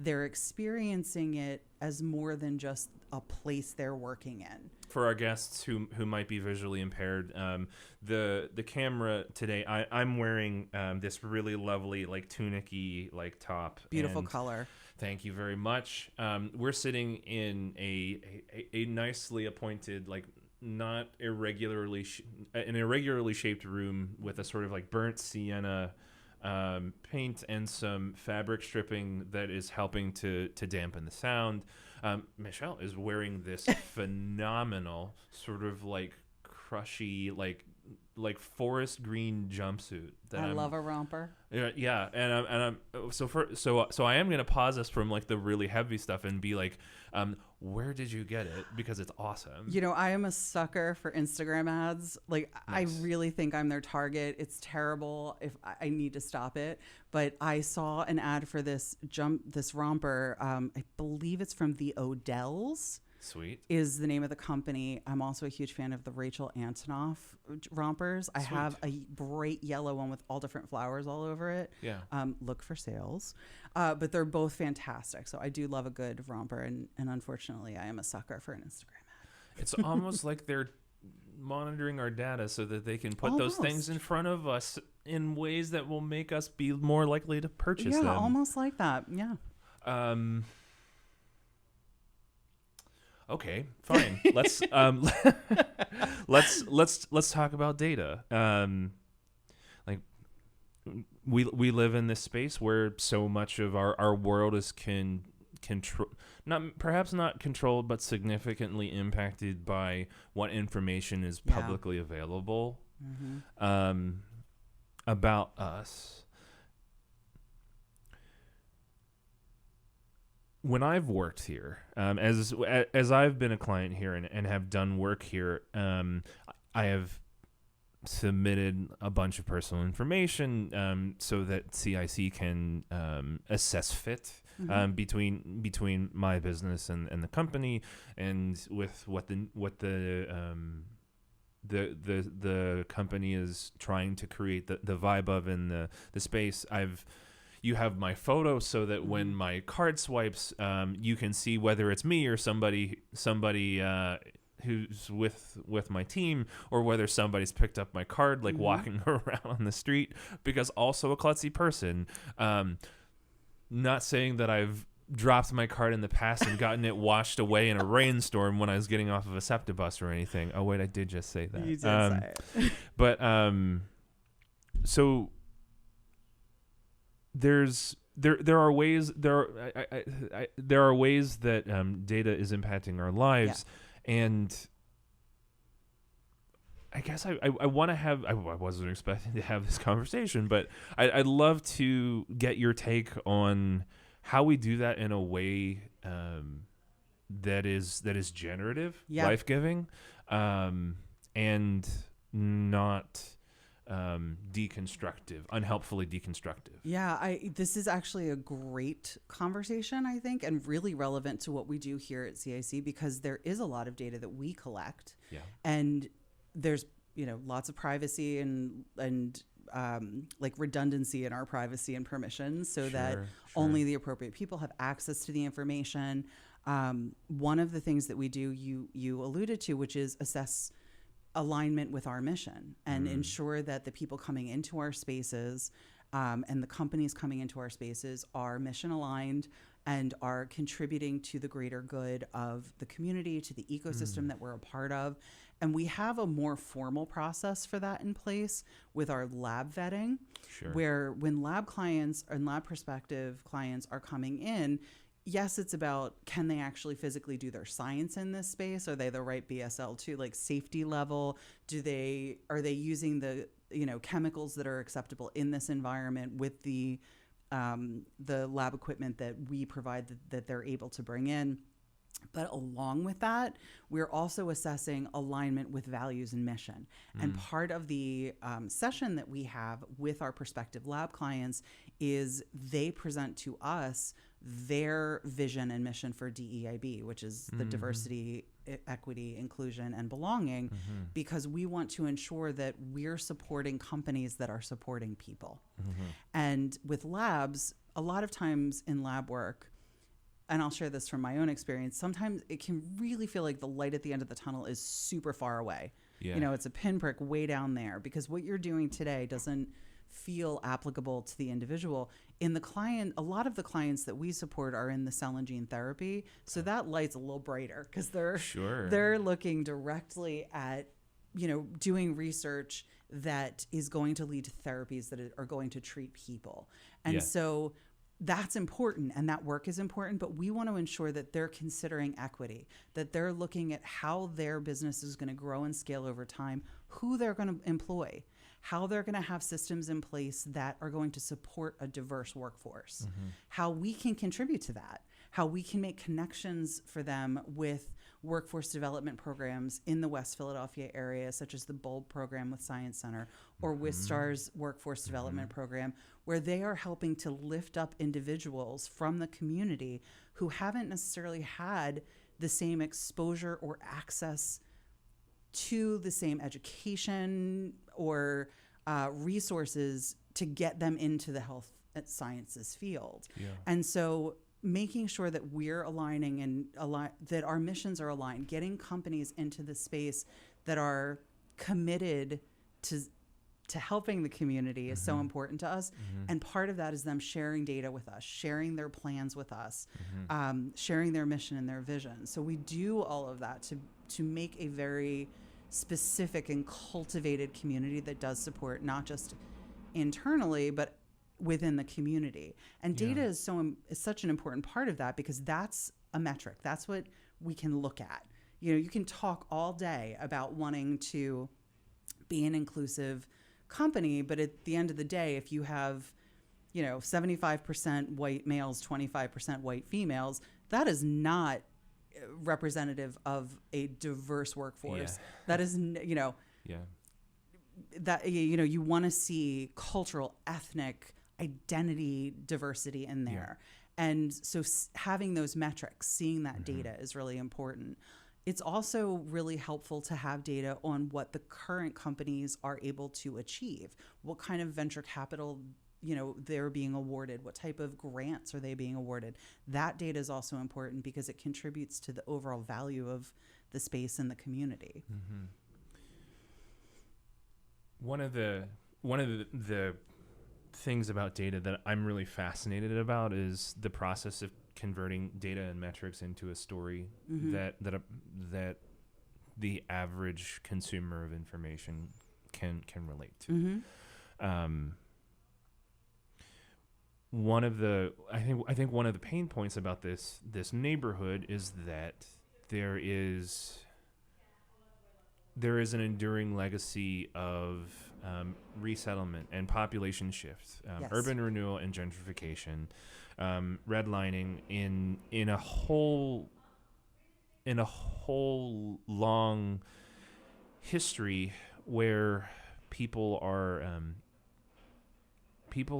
they're experiencing it as more than just a place they're working in. For our guests who might be visually impaired, the camera today, I'm wearing this really lovely, like, tunic-y, like, top. Beautiful color. Thank you very much. We're sitting in a nicely appointed, like, not irregularly an irregularly shaped room with a sort of like burnt sienna paint and some fabric stripping that is helping to dampen the sound. Michelle is wearing this phenomenal sort of like crushy, like like forest green jumpsuit that I love a romper. Yeah, and so I am going to pause us from like the really heavy stuff and be like, where did you get it? Because it's awesome. You know, I am a sucker for Instagram ads. Like, Nice. I really think I'm their target. It's terrible. If I need to stop it, but I saw an ad for this romper. I believe it's from the Odells. Sweet. Is the name of the company. I'm also a huge fan of the Rachel Antonoff rompers. I have a bright yellow one with all different flowers all over it. Yeah. Look for sales. But they're both fantastic. So I do love a good romper. And unfortunately, I am a sucker for an Instagram ad. It's almost like they're monitoring our data so that they can put those things in front of us in ways that will make us be more likely to purchase them. Yeah, almost like that. Yeah. Okay, fine. Let's let's talk about data. Like we live in this space where so much of our world is perhaps not controlled, but significantly impacted by what information is publicly available about us. When I've worked here, as I've been a client here and have done work here, I have submitted a bunch of personal information so that CIC can assess fit between my business and the company, and with what the company is trying to create the vibe of in the space. You have my photo so that when my card swipes, you can see whether it's me or somebody who's with my team, or whether somebody's picked up my card, like walking around on the street, because also a klutzy person. Not saying that I've dropped my card in the past and gotten it washed away in a rainstorm when I was getting off of a SEPTA bus or anything. Oh, wait, I did just say that. You did say it. But so there are ways that data is impacting our lives, and I guess I want to have. I wasn't expecting to have this conversation, but I'd love to get your take on how we do that in a way that is generative, life-giving, and not deconstructive, unhelpfully deconstructive. Yeah, this is actually a great conversation, I think, and really relevant to what we do here at CIC, because there is a lot of data that we collect, and there's lots of privacy and like redundancy in our privacy and permissions, so that only the appropriate people have access to the information. One of the things that we do, you alluded to, which is assess alignment with our mission and ensure that the people coming into our spaces and the companies coming into our spaces are mission aligned and are contributing to the greater good of the community, to the ecosystem that we're a part of. And we have a more formal process for that in place with our lab vetting, where when lab clients and lab prospective clients are coming in, yes, it's about, can they actually physically do their science in this space? Are they the right BSL-2, like safety level? Are they using the chemicals that are acceptable in this environment with the lab equipment that we provide that they're able to bring in? But along with that, we're also assessing alignment with values and mission. And part of the session that we have with our prospective lab clients is they present to us their vision and mission for DEIB, which is the diversity, equity, inclusion, and belonging, because we want to ensure that we're supporting companies that are supporting people. And with labs, a lot of times in lab work, and I'll share this from my own experience, sometimes it can really feel like the light at the end of the tunnel is super far away. It's a pinprick way down there, because what you're doing today doesn't feel applicable to the individual. In the client, a lot of the clients that we support are in the cell and gene therapy, so that light's a little brighter, because they're looking directly at doing research that is going to lead to therapies that are going to treat people. And so that's important, and that work is important, but we want to ensure that they're considering equity, that they're looking at how their business is going to grow and scale over time, who they're going to employ, how they're going to have systems in place that are going to support a diverse workforce, how we can contribute to that, how we can make connections for them with workforce development programs in the West Philadelphia area, such as the BULB program with Science Center or Wistar's workforce development program, where they are helping to lift up individuals from the community who haven't necessarily had the same exposure or access to the same education or resources to get them into the health sciences field. Yeah. And so making sure that we're aligning and that our missions are aligned, getting companies into the space that are committed to helping the community is so important to us. And part of that is them sharing data with us, sharing their plans with us, sharing their mission and their vision. So we do all of that to make a very specific and cultivated community that does support not just internally, but within the community. And data is such an important part of that, because that's a metric. That's what we can look at. You know, you can talk all day about wanting to be an inclusive company, but at the end of the day, if you have, 75% white males, 25% white females, that is not representative of a diverse workforce. Yeah. That is, that, you want to see cultural, ethnic, identity diversity in there. Yeah. And so having those metrics, seeing that data is really important. It's also really helpful to have data on what the current companies are able to achieve, what kind of venture capital, they're being awarded, what type of grants are they being awarded. That data is also important because it contributes to the overall value of the space and the community. One of the things about data that I'm really fascinated about is the process of converting data and metrics into a story that the average consumer of information can relate to. I think one of the pain points about this neighborhood is that there is an enduring legacy of resettlement and population shift, urban renewal and gentrification, redlining in a whole long history where people are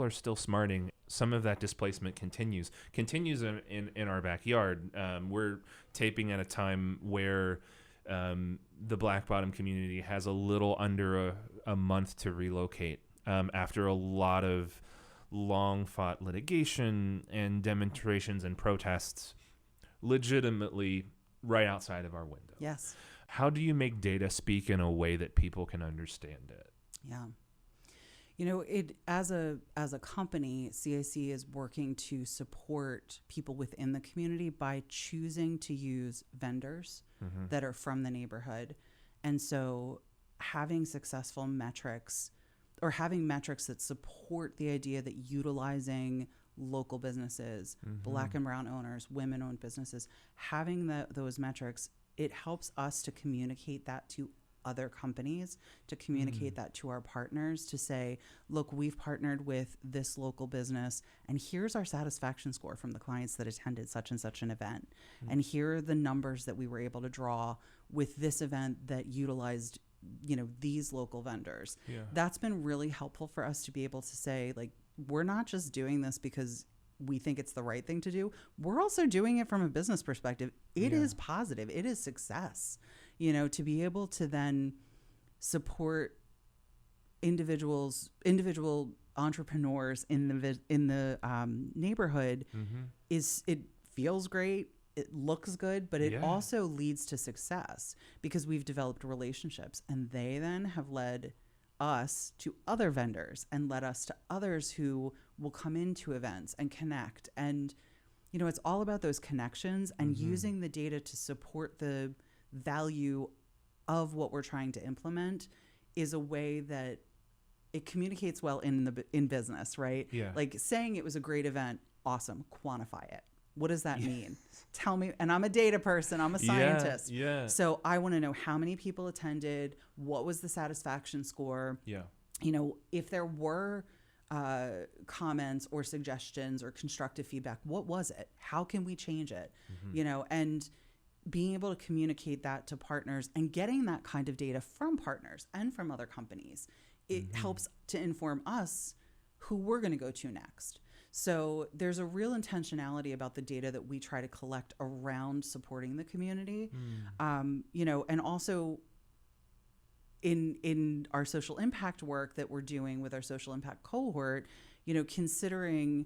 still smarting. Some of that displacement continues in our backyard. We're taping at a time where the Black Bottom community has a little under a month to relocate after a lot of long-fought litigation and demonstrations and protests legitimately right outside of our window. Yes. How do you make data speak in a way that people can understand it? Yeah. As a company, CIC is working to support people within the community by choosing to use vendors that are from the neighborhood. And so having successful metrics, or having metrics that support the idea that utilizing local businesses, Black and brown owners, women-owned businesses, having those metrics, it helps us to communicate that to other companies, to communicate that to our partners, to say, look, we've partnered with this local business, and here's our satisfaction score from the clients that attended such and such an event. And here are the numbers that we were able to draw with this event that utilized, these local vendors. Yeah. That's been really helpful for us to be able to say, like, we're not just doing this because we think it's the right thing to do. We're also doing it from a business perspective. It is positive. It is success. To be able to then support individual entrepreneurs in the neighborhood it feels great. It looks good, but it also leads to success because we've developed relationships, and they then have led us to other vendors and led us to others who will come into events and connect. And, it's all about those connections and using the data to support the value of what we're trying to implement is a way that it communicates well in business, right? Yeah. Like saying it was a great event Awesome. Quantify it. What does that mean? Tell me. And I'm a data person. I'm a scientist. Yeah. So I want to know how many people attended. What was the satisfaction score? Yeah. You know, if there were comments or suggestions or constructive feedback, what was it? How can we change it? You know, and being able to communicate that to partners and getting that kind of data from partners and from other companies, it helps to inform us who we're going to go to next. So there's a real intentionality about the data that we try to collect around supporting the community. You know, and also in our social impact work that we're doing with our social impact cohort, you know, considering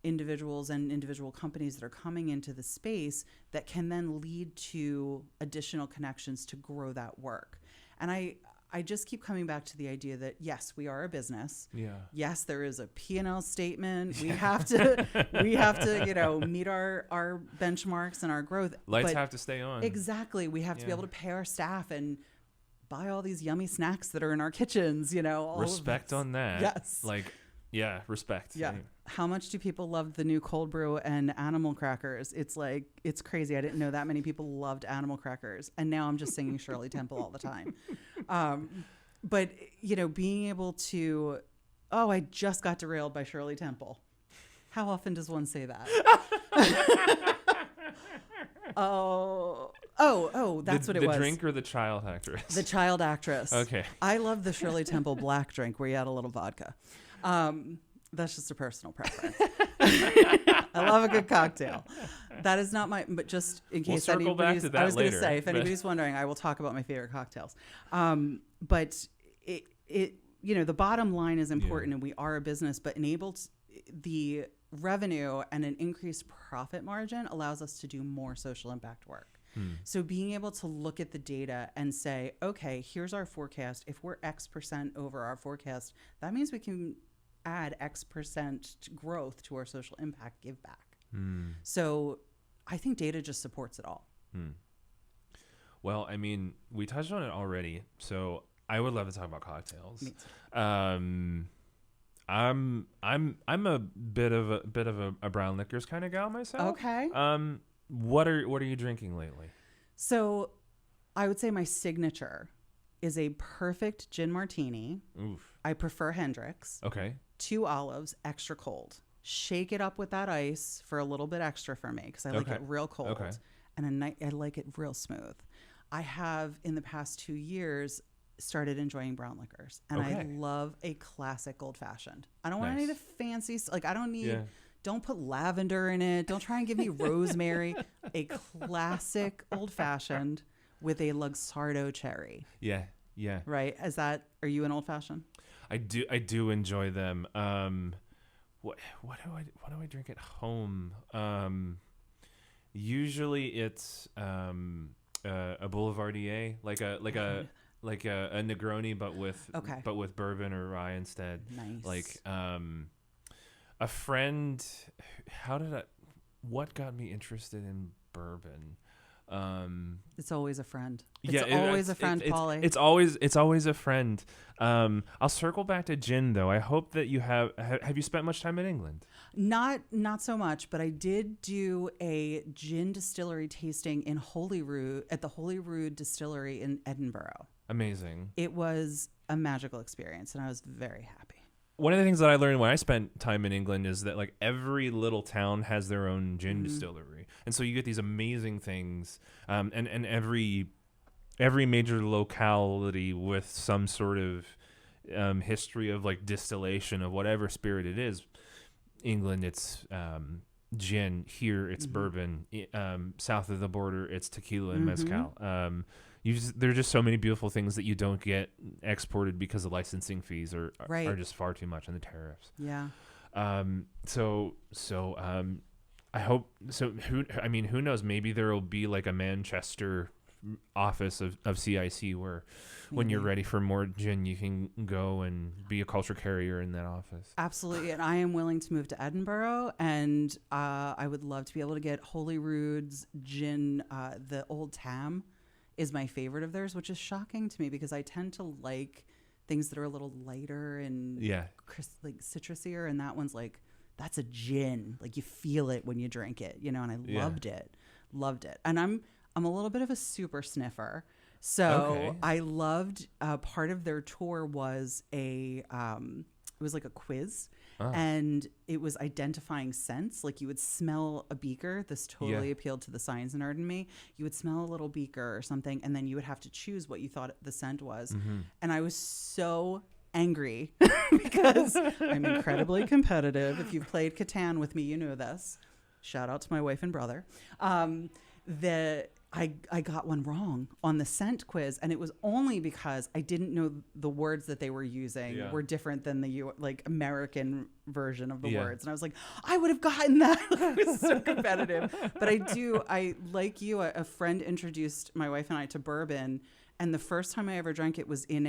individuals and individual companies that are coming into the space that can then lead to additional connections to grow that work. And I just keep coming back to the idea that, yes, we are a business. Yeah. Yes, there is a P&L statement. We have to, you know, meet our benchmarks and our growth. Lights have to stay on. Exactly. We have to be able to pay our staff and buy all these yummy snacks that are in our kitchens, you know. Respect on that. Yes. Like, yeah, respect. Yeah. How much do people love the new cold brew and animal crackers? It's like, it's crazy. I didn't know that many people loved animal crackers. And now I'm just singing Shirley Temple all the time. But, you know, being able to, oh, I just got derailed by Shirley Temple. How often does one say that? That's what it was. The drink or the child actress? The child actress. Okay. I love the Shirley Temple black drink where you add a little vodka. That's just a personal preference. I love a good cocktail. That is not my, but just in case circle back to that I was going to later, say, if anybody's wondering, I will talk about my favorite cocktails. But it, you know, the bottom line is important, and we are a business, but the revenue and an increased profit margin allows us to do more social impact work. So being able to look at the data and say, okay, here's our forecast. If we're X% over our forecast, that means we can add X% growth to our social impact give back. So I think data just supports it all. Well, I mean, we touched on it already, so I would love to talk about cocktails. Me too. I'm a bit of a brown liquors kind of gal myself. Okay. What are you drinking lately? So I would say my signature is a perfect gin martini. Oof. I prefer Hendrick's. Okay. 2 olives, extra cold. Shake it up with that ice for a little bit extra for me because I like it real cold. Okay. And I like it real smooth. I have, in the past 2 years, started enjoying brown liquors. And I love a classic old fashioned. I don't want any of the fancy, like I don't need... Don't put lavender in it. Don't try and give me rosemary. A classic old-fashioned with a Luxardo cherry. Yeah, yeah. Right? Are you an old-fashioned? I do enjoy them. What do I drink at home? Usually it's a Boulevardier, like a Negroni, but with bourbon or rye instead. Nice. Like a friend, what got me interested in bourbon? It's always a friend. It's always a friend, Polly. It's always a friend. I'll circle back to gin though. I hope that you have you spent much time in England? Not so much, but I did do a gin distillery tasting in Holyrood at the Holyrood Distillery in Edinburgh. Amazing. It was a magical experience, and I was very happy. One of the things that I learned when I spent time in England is that like every little town has their own gin distillery, and so you get these amazing things, and every major locality with some sort of history of like distillation of whatever spirit it is. England, it's gin. Here, it's bourbon. South of the border, it's tequila and mezcal. There are just so many beautiful things that you don't get exported because the licensing fees are just far too much, and the tariffs. Yeah. I hope so. Who knows? Maybe there will be like a Manchester office of CIC where when you're ready for more gin, you can go and be a culture carrier in that office. Absolutely. And I am willing to move to Edinburgh, and I would love to be able to get Holyrood's gin. The Old Tam is my favorite of theirs, which is shocking to me because I tend to like things that are a little lighter and like citrusier, and that one's like that's a gin. Like you feel it when you drink it, you know, and I loved it. And I'm a little bit of a super sniffer. So I loved part of their tour was it was like a quiz. And it was identifying scents. Like you would smell a beaker. This totally appealed to the science nerd in me. You would smell a little beaker or something, and then you would have to choose what you thought the scent was. And I was so angry because I'm incredibly competitive. If you've played Catan with me, you know this. Shout out to my wife and brother. I got one wrong on the scent quiz, and it was only because I didn't know the words that they were using were different than the American version of the words. And I was like, I would have gotten that. I was so competitive. But I like you, a friend introduced my wife and I to bourbon, and the first time I ever drank it was in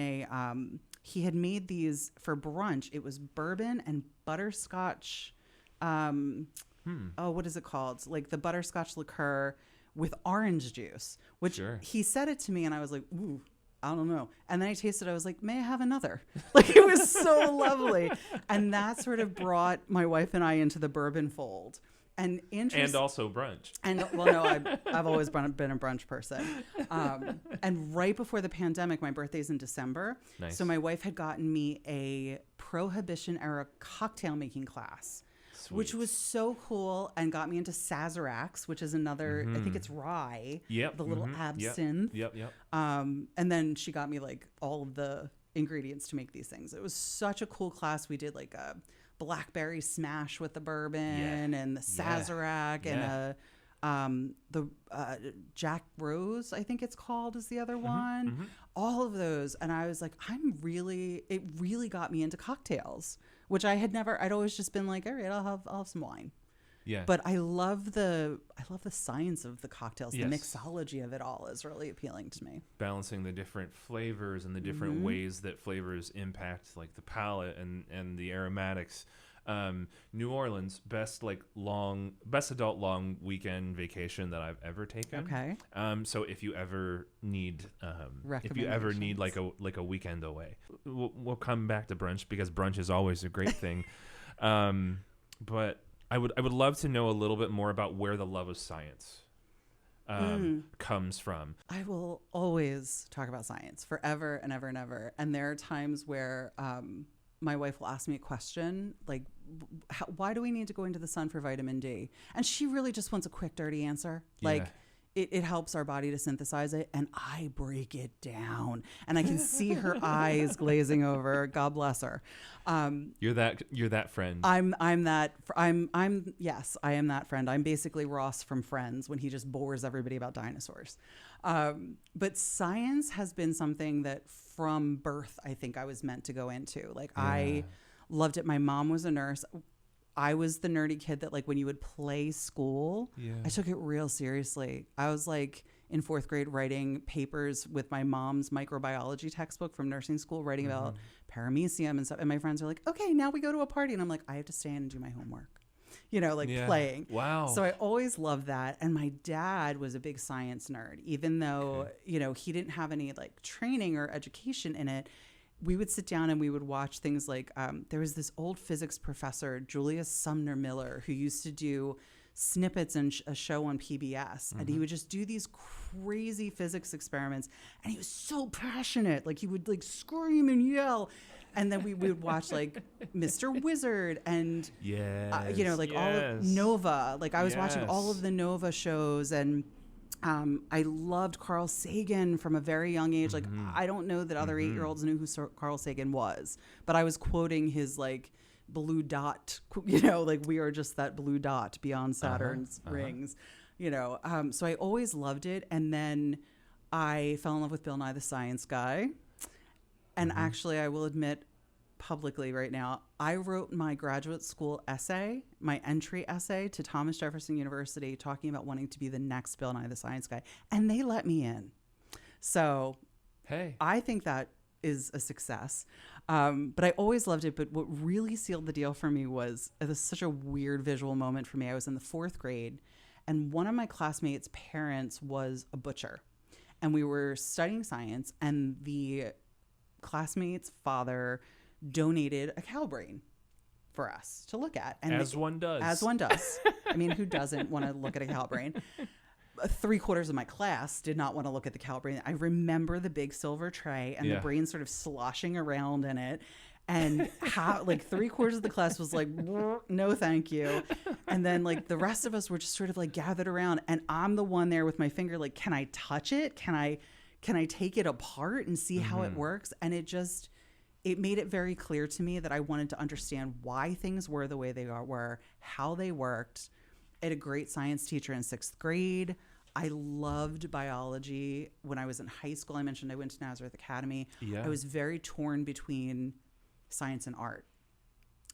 he had made these for brunch. It was bourbon and butterscotch. What is it called? Like the butterscotch liqueur with orange juice, which he said it to me and I was like, ooh, I don't know. And then I tasted it. I was like, may I have another? Like it was so lovely. And that sort of brought my wife and I into the bourbon fold. And also brunch. And well, no, I've always been a brunch person. And right before the pandemic, my birthday's in December. Nice. So my wife had gotten me a Prohibition era cocktail making class. Sweet. Which was so cool and got me into Sazeracs, which is another, I think it's rye. Yep. The little absinthe. Yep. And then she got me like all of the ingredients to make these things. It was such a cool class. We did like a blackberry smash with the bourbon and the Sazerac and the Jack Rose, I think it's called, is the other one. All of those. And I was like, it really got me into cocktails, which I'd always just been like, all right, I'll have some wine. Yeah. But I love the science of the cocktails. The mixology of it all is really appealing to me. Balancing the different flavors and the different ways that flavors impact like the palate and the aromatics. New Orleans, best adult long weekend vacation that I've ever taken. Okay. So if you ever need like a weekend away, we'll come back to brunch because brunch is always a great thing. But I would love to know a little bit more about where the love of science comes from. I will always talk about science forever and ever and ever. And there are times where my wife will ask me a question like, why do we need to go into the sun for vitamin D? And she really just wants a quick, dirty answer. Like, it helps our body to synthesize it, and I break it down, and I can see her eyes glazing over. God bless her. You're that friend. Yes, I am that friend. I'm basically Ross from Friends when he just bores everybody about dinosaurs. But science has been something that from birth, I think I was meant to go into. Like I loved it. My mom was a nurse. I was the nerdy kid that like when you would play school, I took it real seriously. I was like in 4th grade writing papers with my mom's microbiology textbook from nursing school, writing about paramecium and stuff. And my friends are like, okay, now we go to a party. And I'm like, I have to stand and do my homework, playing. Wow. So I always loved that. And my dad was a big science nerd, even though, he didn't have any like training or education in it. We would sit down and we would watch things like there was this old physics professor, Julius Sumner Miller, who used to do snippets and a show on PBS. And he would just do these crazy physics experiments. And he was so passionate. Like he would like scream and yell. And then we would watch like Mr. Wizard and, all of Nova. Like I was watching all of the Nova shows and I loved Carl Sagan from a very young age. Like, I don't know that other 8-year-olds knew who Carl Sagan was, but I was quoting his like blue dot, like we are just that blue dot beyond Saturn's rings, So I always loved it. And then I fell in love with Bill Nye the Science Guy. And actually, I will admit publicly right now, I wrote my graduate school essay, my entry essay to Thomas Jefferson University, talking about wanting to be the next Bill Nye the Science Guy, and they let me in. So, hey, I think that is a success. But I always loved it. But what really sealed the deal for me was such a weird visual moment for me. I was in the 4th grade, and one of my classmates' parents was a butcher, and we were studying science, and the classmate's father donated a cow brain. for us to look at. And as one does. As one does. I mean, who doesn't want to look at a cow brain? 3/4 of my class did not want to look at the cow brain. I remember the big silver tray and the brain sort of sloshing around in it. And how, like 3/4 of the class was like, no, thank you. And then like the rest of us were just sort of like gathered around, and I'm the one there with my finger, like, can I touch it? Can I take it apart and see how it works? And it made it very clear to me that I wanted to understand why things were the way they were, how they worked. I had a great science teacher in 6th grade. I loved biology. When I was in high school, I mentioned I went to Nazareth Academy. Yeah. I was very torn between science and art.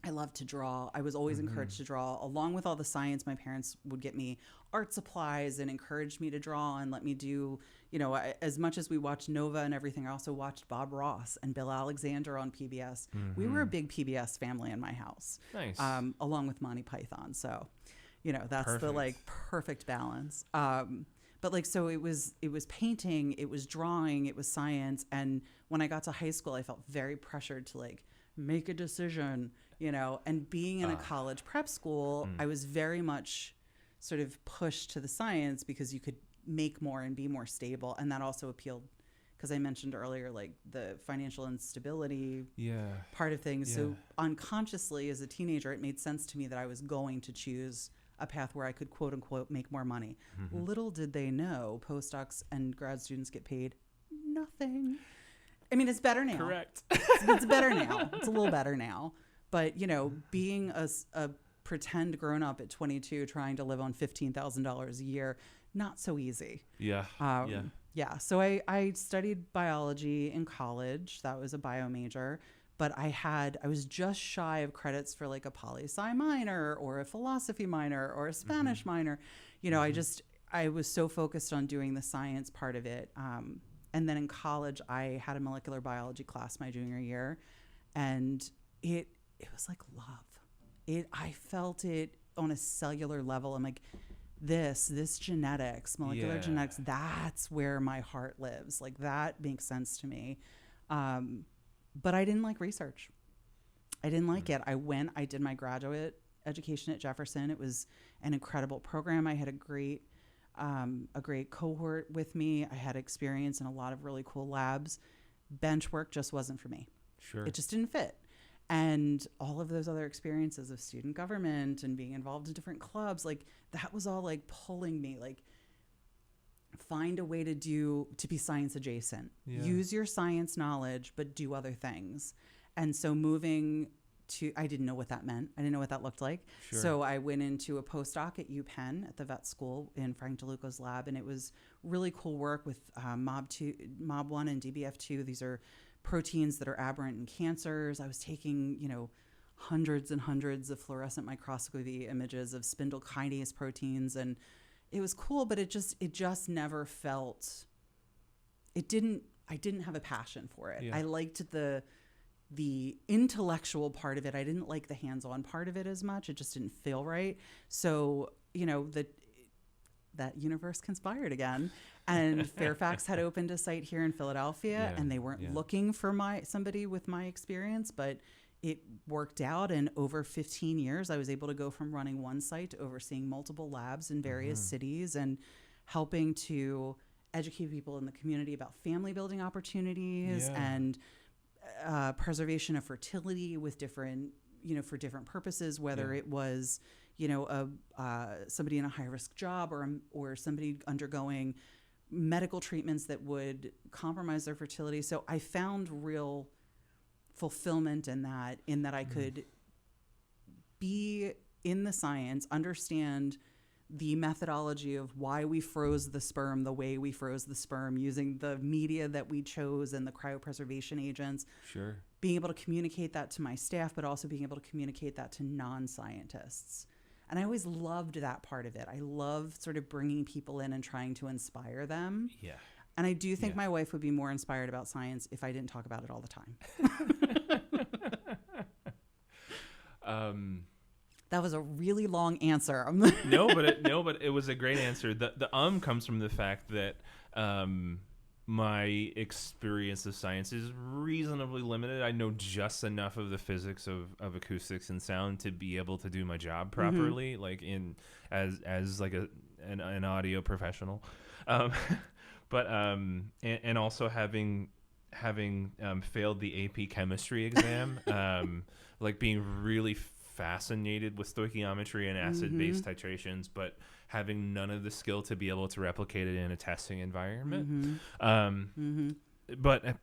I loved to draw. I was always encouraged to draw. Along with all the science, my parents would get me art supplies and encouraged me to draw and let me do, as much as we watched Nova and everything, I also watched Bob Ross and Bill Alexander on PBS. We were a big PBS family in my house. Nice. Along with Monty Python. So, that's Perfect. the like perfect balance. But like, so it was painting, it was drawing, it was science. And when I got to high school, I felt very pressured to like make a decision, and being in a college prep school, I was very much sort of pushed to the science because you could make more and be more stable. And that also appealed because I mentioned earlier, like the financial instability part of things. So unconsciously as a teenager, it made sense to me that I was going to choose a path where I could quote unquote make more money. Little did they know postdocs and grad students get paid nothing. I mean, it's better now. Correct. It's better now. It's a little better now. But, being a pretend grown up at 22 trying to live on $15,000 a year, not so easy. Yeah. Yeah. So I studied biology in college. That was a bio major. But I was just shy of credits for like a poli-sci minor or a philosophy minor or a Spanish minor. I was so focused on doing the science part of it. And then in college, I had a molecular biology class my junior year, and it was like love. I felt it on a cellular level. I'm like, this genetics, molecular genetics, that's where my heart lives. Like that makes sense to me. But I didn't like research. I didn't like it. I did my graduate education at Jefferson. It was an incredible program. I had a great cohort with me. I had experience in a lot of really cool labs. Bench work just wasn't for me. Sure. It just didn't fit. And all of those other experiences of student government and being involved in different clubs, like that was all like pulling me, like find a way to be science adjacent, use your science knowledge, but do other things. And so I didn't know what that meant. I didn't know what that looked like. Sure. So I went into a postdoc at UPenn at the vet school in Frank DeLuca's lab. And it was really cool work with MOB1 and DBF2. These are proteins that are aberrant in cancers. I was taking, hundreds and hundreds of fluorescent microscopy images of spindle kinase proteins. And it was cool, but it just never felt, I didn't have a passion for it. Yeah. I liked the intellectual part of it. I didn't like the hands-on part of it as much. It just didn't feel right. So, that universe conspired again. And Fairfax had opened a site here in Philadelphia, and they weren't looking for somebody with my experience, but it worked out. And over 15 years, I was able to go from running one site to overseeing multiple labs in various cities and helping to educate people in the community about family building opportunities and preservation of fertility with different, for different purposes, whether it was, somebody in a high risk job or somebody undergoing medical treatments that would compromise their fertility. So I found real fulfillment in that I could be in the science, understand the methodology of why we froze the sperm the way we froze the sperm, using the media that we chose and the cryopreservation agents. Sure. Being able to communicate that to my staff, but also being able to communicate that to non-scientists. And I always loved that part of it. I love sort of bringing people in and trying to inspire them. Yeah. And I do think my wife would be more inspired about science if I didn't talk about it all the time. That was a really long answer. No, but it was a great answer. The comes from the fact that my experience of science is reasonably limited. I know just enough of the physics of acoustics and sound to be able to do my job properly, like as like an audio professional. But and also having failed the AP chemistry exam, like being really fascinated with stoichiometry and acid-base titrations, but having none of the skill to be able to replicate it in a testing environment. But at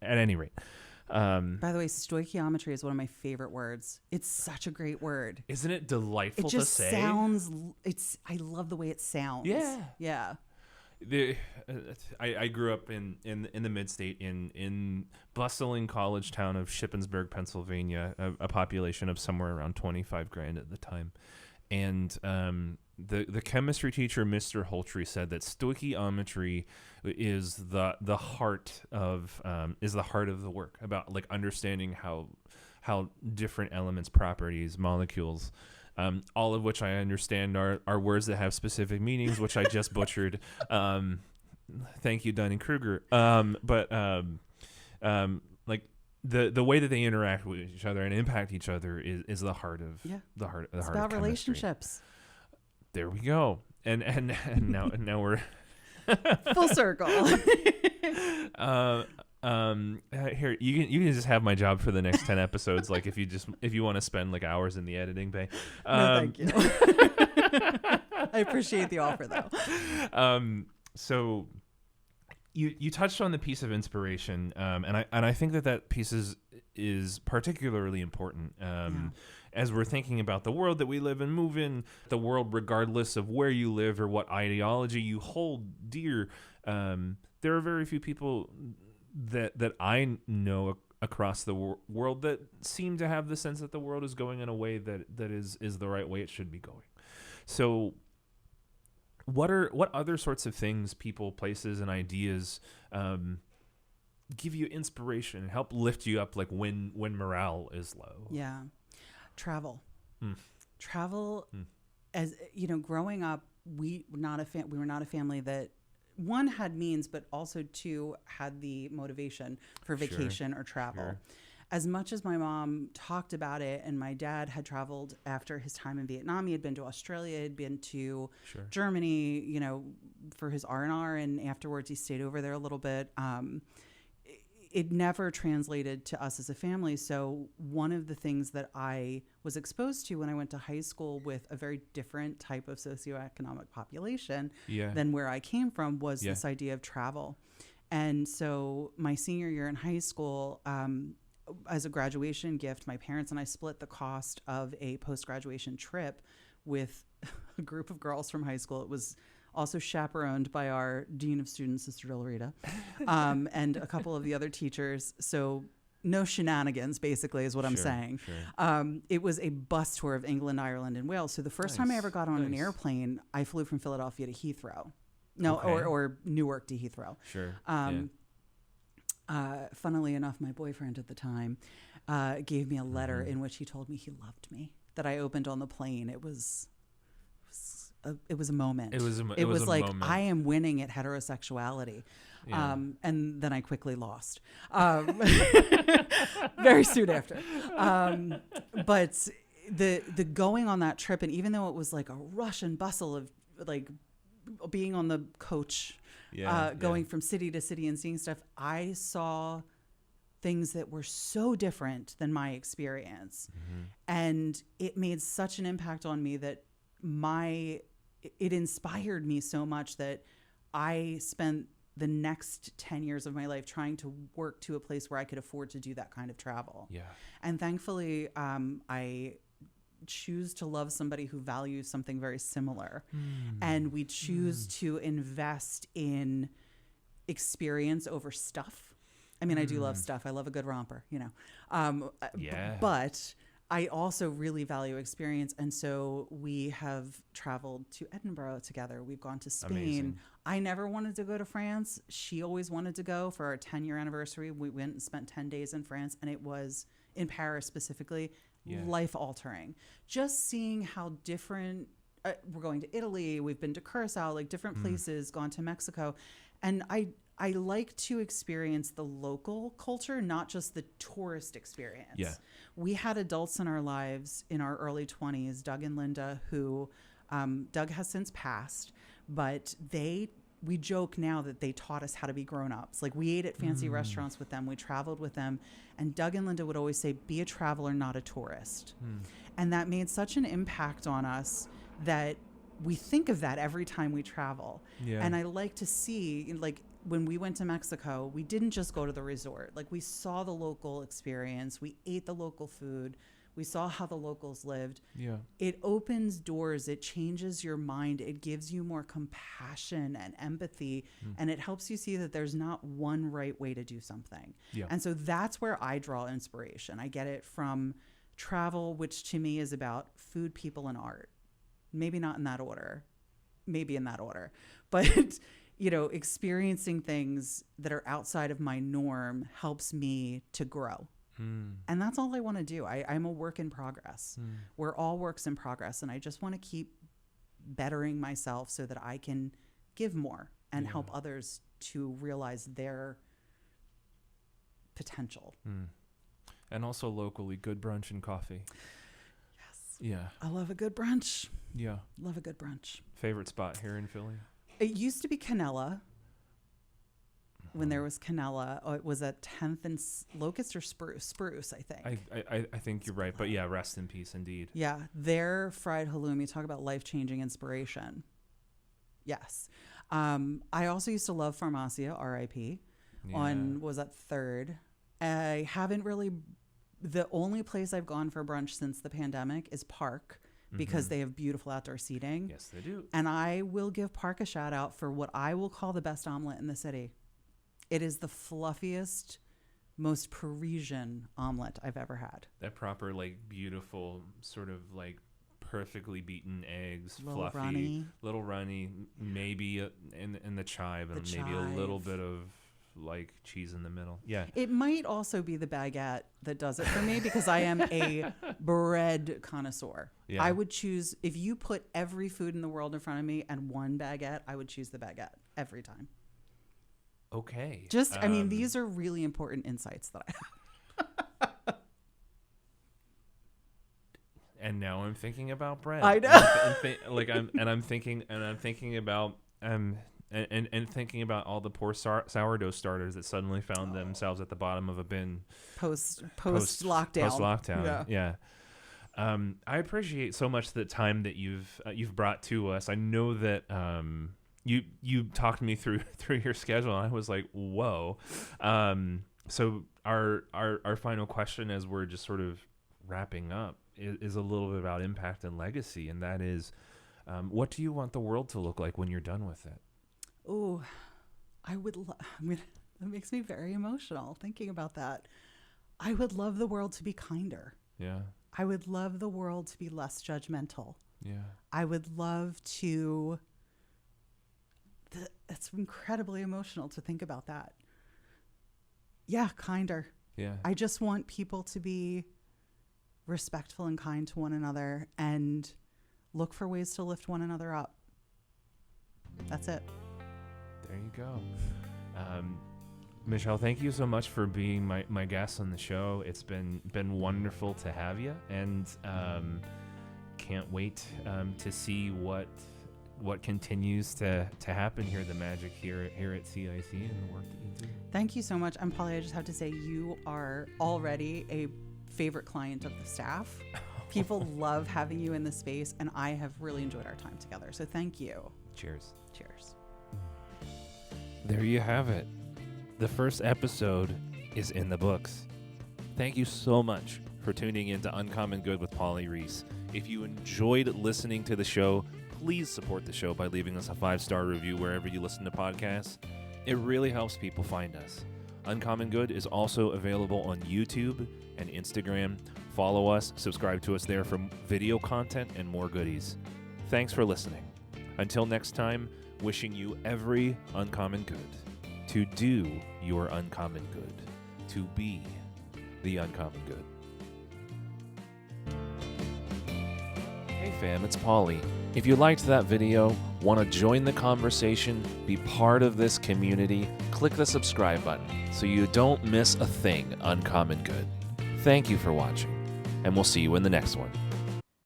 any rate, by the way, stoichiometry is one of my favorite words. It's such a great word. Isn't it delightful to say? It just sounds. I love the way it sounds. Yeah. I grew up in the mid-state in bustling college town of Shippensburg, Pennsylvania, a population of somewhere around 25 grand at the time. And the chemistry teacher, Mr. Holtree, said that stoichiometry is the heart of the work, about like understanding how different elements, properties, molecules, all of which I understand are words that have specific meanings, which I just butchered. Thank you, Dunning-Kruger. Like the way that they interact with each other and impact each other is the heart of the heart it's of about chemistry. Relationships. There we go. And now we're full circle. Here you can just have my job for the next 10 episodes. Like if you want to spend like hours in the editing bay. No, thank you. I appreciate the offer though. So you touched on the piece of inspiration, and I think that piece is particularly important. As we're thinking about the world that we live and move in, the world regardless of where you live or what ideology you hold dear, there are very few people that I know across the world that seem to have the sense that the world is going in a way that is the right way it should be going. So what other sorts of things, people, places, and ideas give you inspiration and help lift you up, like when morale is low? Yeah. Travel. Travel, as you know, growing up, we were not a family that, one, had means, but also two, had the motivation for vacation or travel. Sure. As much as my mom talked about it, and my dad had traveled after his time in Vietnam, he had been to Australia, had been to Germany, you know, for his R&R, and afterwards he stayed over there a little bit. It never translated to us as a family. So one of the things that I was exposed to when I went to high school with a very different type of socioeconomic population than where I came from was this idea of travel. And so my senior year in high school, as a graduation gift, my parents and I split the cost of a post-graduation trip with a group of girls from high school. It was also chaperoned by our dean of students, Sister Del Rita, and a couple of the other teachers. So no shenanigans, basically, is what I'm saying. Sure. It was a bus tour of England, Ireland, and Wales. So the first time I ever got on an airplane, I flew from Philadelphia to Heathrow. Or Newark to Heathrow. Sure. Funnily enough, my boyfriend at the time gave me a letter in which he told me he loved me, that I opened on the plane. It was a moment. It was like, moment. I am winning at heterosexuality. Yeah. And then I quickly lost very soon after. But the going on that trip, and even though it was like a rush and bustle of like being on the coach, going from city to city and seeing stuff, I saw things that were so different than my experience. And it made such an impact on me that it inspired me so much that I spent the next 10 years of my life trying to work to a place where I could afford to do that kind of travel. Yeah. And thankfully, I choose to love somebody who values something very similar. And we choose to invest in experience over stuff. I mean, I do love stuff. I love a good romper, you know. But I also really value experience. And so we have traveled to Edinburgh together. We've gone to Spain. Amazing. I never wanted to go to France. She always wanted to go. For our 10-year anniversary, we went and spent 10 days in France. And it was, in Paris specifically, life-altering. Just seeing how different, we're going to Italy. We've been to Curacao, like different places, gone to Mexico. And I like to experience the local culture, not just the tourist experience. Yeah. We had adults in our lives in our early 20s, Doug and Linda, who Doug has since passed, but we joke now that they taught us how to be grown-ups. Like, we ate at fancy restaurants with them. We traveled with them. And Doug and Linda would always say, be a traveler, not a tourist. And that made such an impact on us that we think of that every time we travel. Yeah. And I like to see, like, when we went to Mexico, we didn't just go to the resort. Like, we saw the local experience. We ate the local food. We saw how the locals lived. Yeah. It opens doors. It changes your mind. It gives you more compassion and empathy. And it helps you see that there's not one right way to do something. Yeah. And so that's where I draw inspiration. I get it from travel, which to me is about food, people, and art. Maybe not in that order. Maybe in that order. But, you know, experiencing things that are outside of my norm helps me to grow. And that's all I want to do. I'm a work in progress. We're all works in progress. And I just want to keep bettering myself so that I can give more and help others to realize their potential. And also locally, good brunch and coffee. Yes. Yeah. I love a good brunch. Yeah. Love a good brunch. Favorite spot here in Philly? It used to be Canella. When there was Canella, it was at 10th and Locust or Spruce, I think. I think you're right, but yeah, rest in peace indeed. Yeah, their fried halloumi, talk about life-changing inspiration. Yes. I also used to love Farmacia, R.I.P., on, was that 3rd. I haven't really, the only place I've gone for brunch since the pandemic is Park, because they have beautiful outdoor seating. Yes, they do. And I will give Park a shout out for what I will call the best omelet in the city. It is the fluffiest, most Parisian omelet I've ever had. That proper, like, beautiful, sort of, like, perfectly beaten eggs, Little fluffy, little runny, maybe in the chive, and maybe a little bit of, like, cheese in the middle. Yeah. It might also be the baguette that does it for me, because I am a bread connoisseur. Yeah. I would choose, if you put every food in the world in front of me and one baguette, I would choose the baguette every time. Okay. Just, I mean, these are really important insights that I have. And now I'm thinking about bread. I know. I'm thinking about and thinking about all the poor sourdough starters that suddenly found themselves at the bottom of a bin post lockdown. Yeah. I appreciate so much the time that you've brought to us. I know that you talked me through your schedule, and I was like, whoa. So our final question, as we're just sort of wrapping up, is a little bit about impact and legacy, and that is, what do you want the world to look like when you're done with it? Oh, I would that makes me very emotional thinking about that. I would love the world to be kinder. Yeah. I would love the world to be less judgmental. Yeah. I would love to... It's incredibly emotional to think about that. Yeah, kinder. Yeah. I just want people to be respectful and kind to one another and look for ways to lift one another up. That's it. There you go. Michelle, thank you so much for being my guest on the show. It's been wonderful to have you, and can't wait to see what continues to happen here, the magic here at CIC and the work that you do. Thank you so much. And Polly, I just have to say, you are already a favorite client of the staff. People love having you in the space, and I have really enjoyed our time together. So thank you. Cheers. Cheers. There you have it. The first episode is in the books. Thank you so much for tuning in to Uncommon Good with Polly Reese. If you enjoyed listening to the show, please support the show by leaving us a 5-star review wherever you listen to podcasts. It really helps people find us. Uncommon Good is also available on YouTube and Instagram. Follow us, subscribe to us there for video content and more goodies. Thanks for listening. Until next time, wishing you every uncommon good. To do your uncommon good. To be the uncommon good. Hey fam, it's Polly. If you liked that video, Want to join the conversation, be part of this community? Click the subscribe button so you don't miss a thing Uncommon Good. Thank you for watching, and we'll see you in the next one.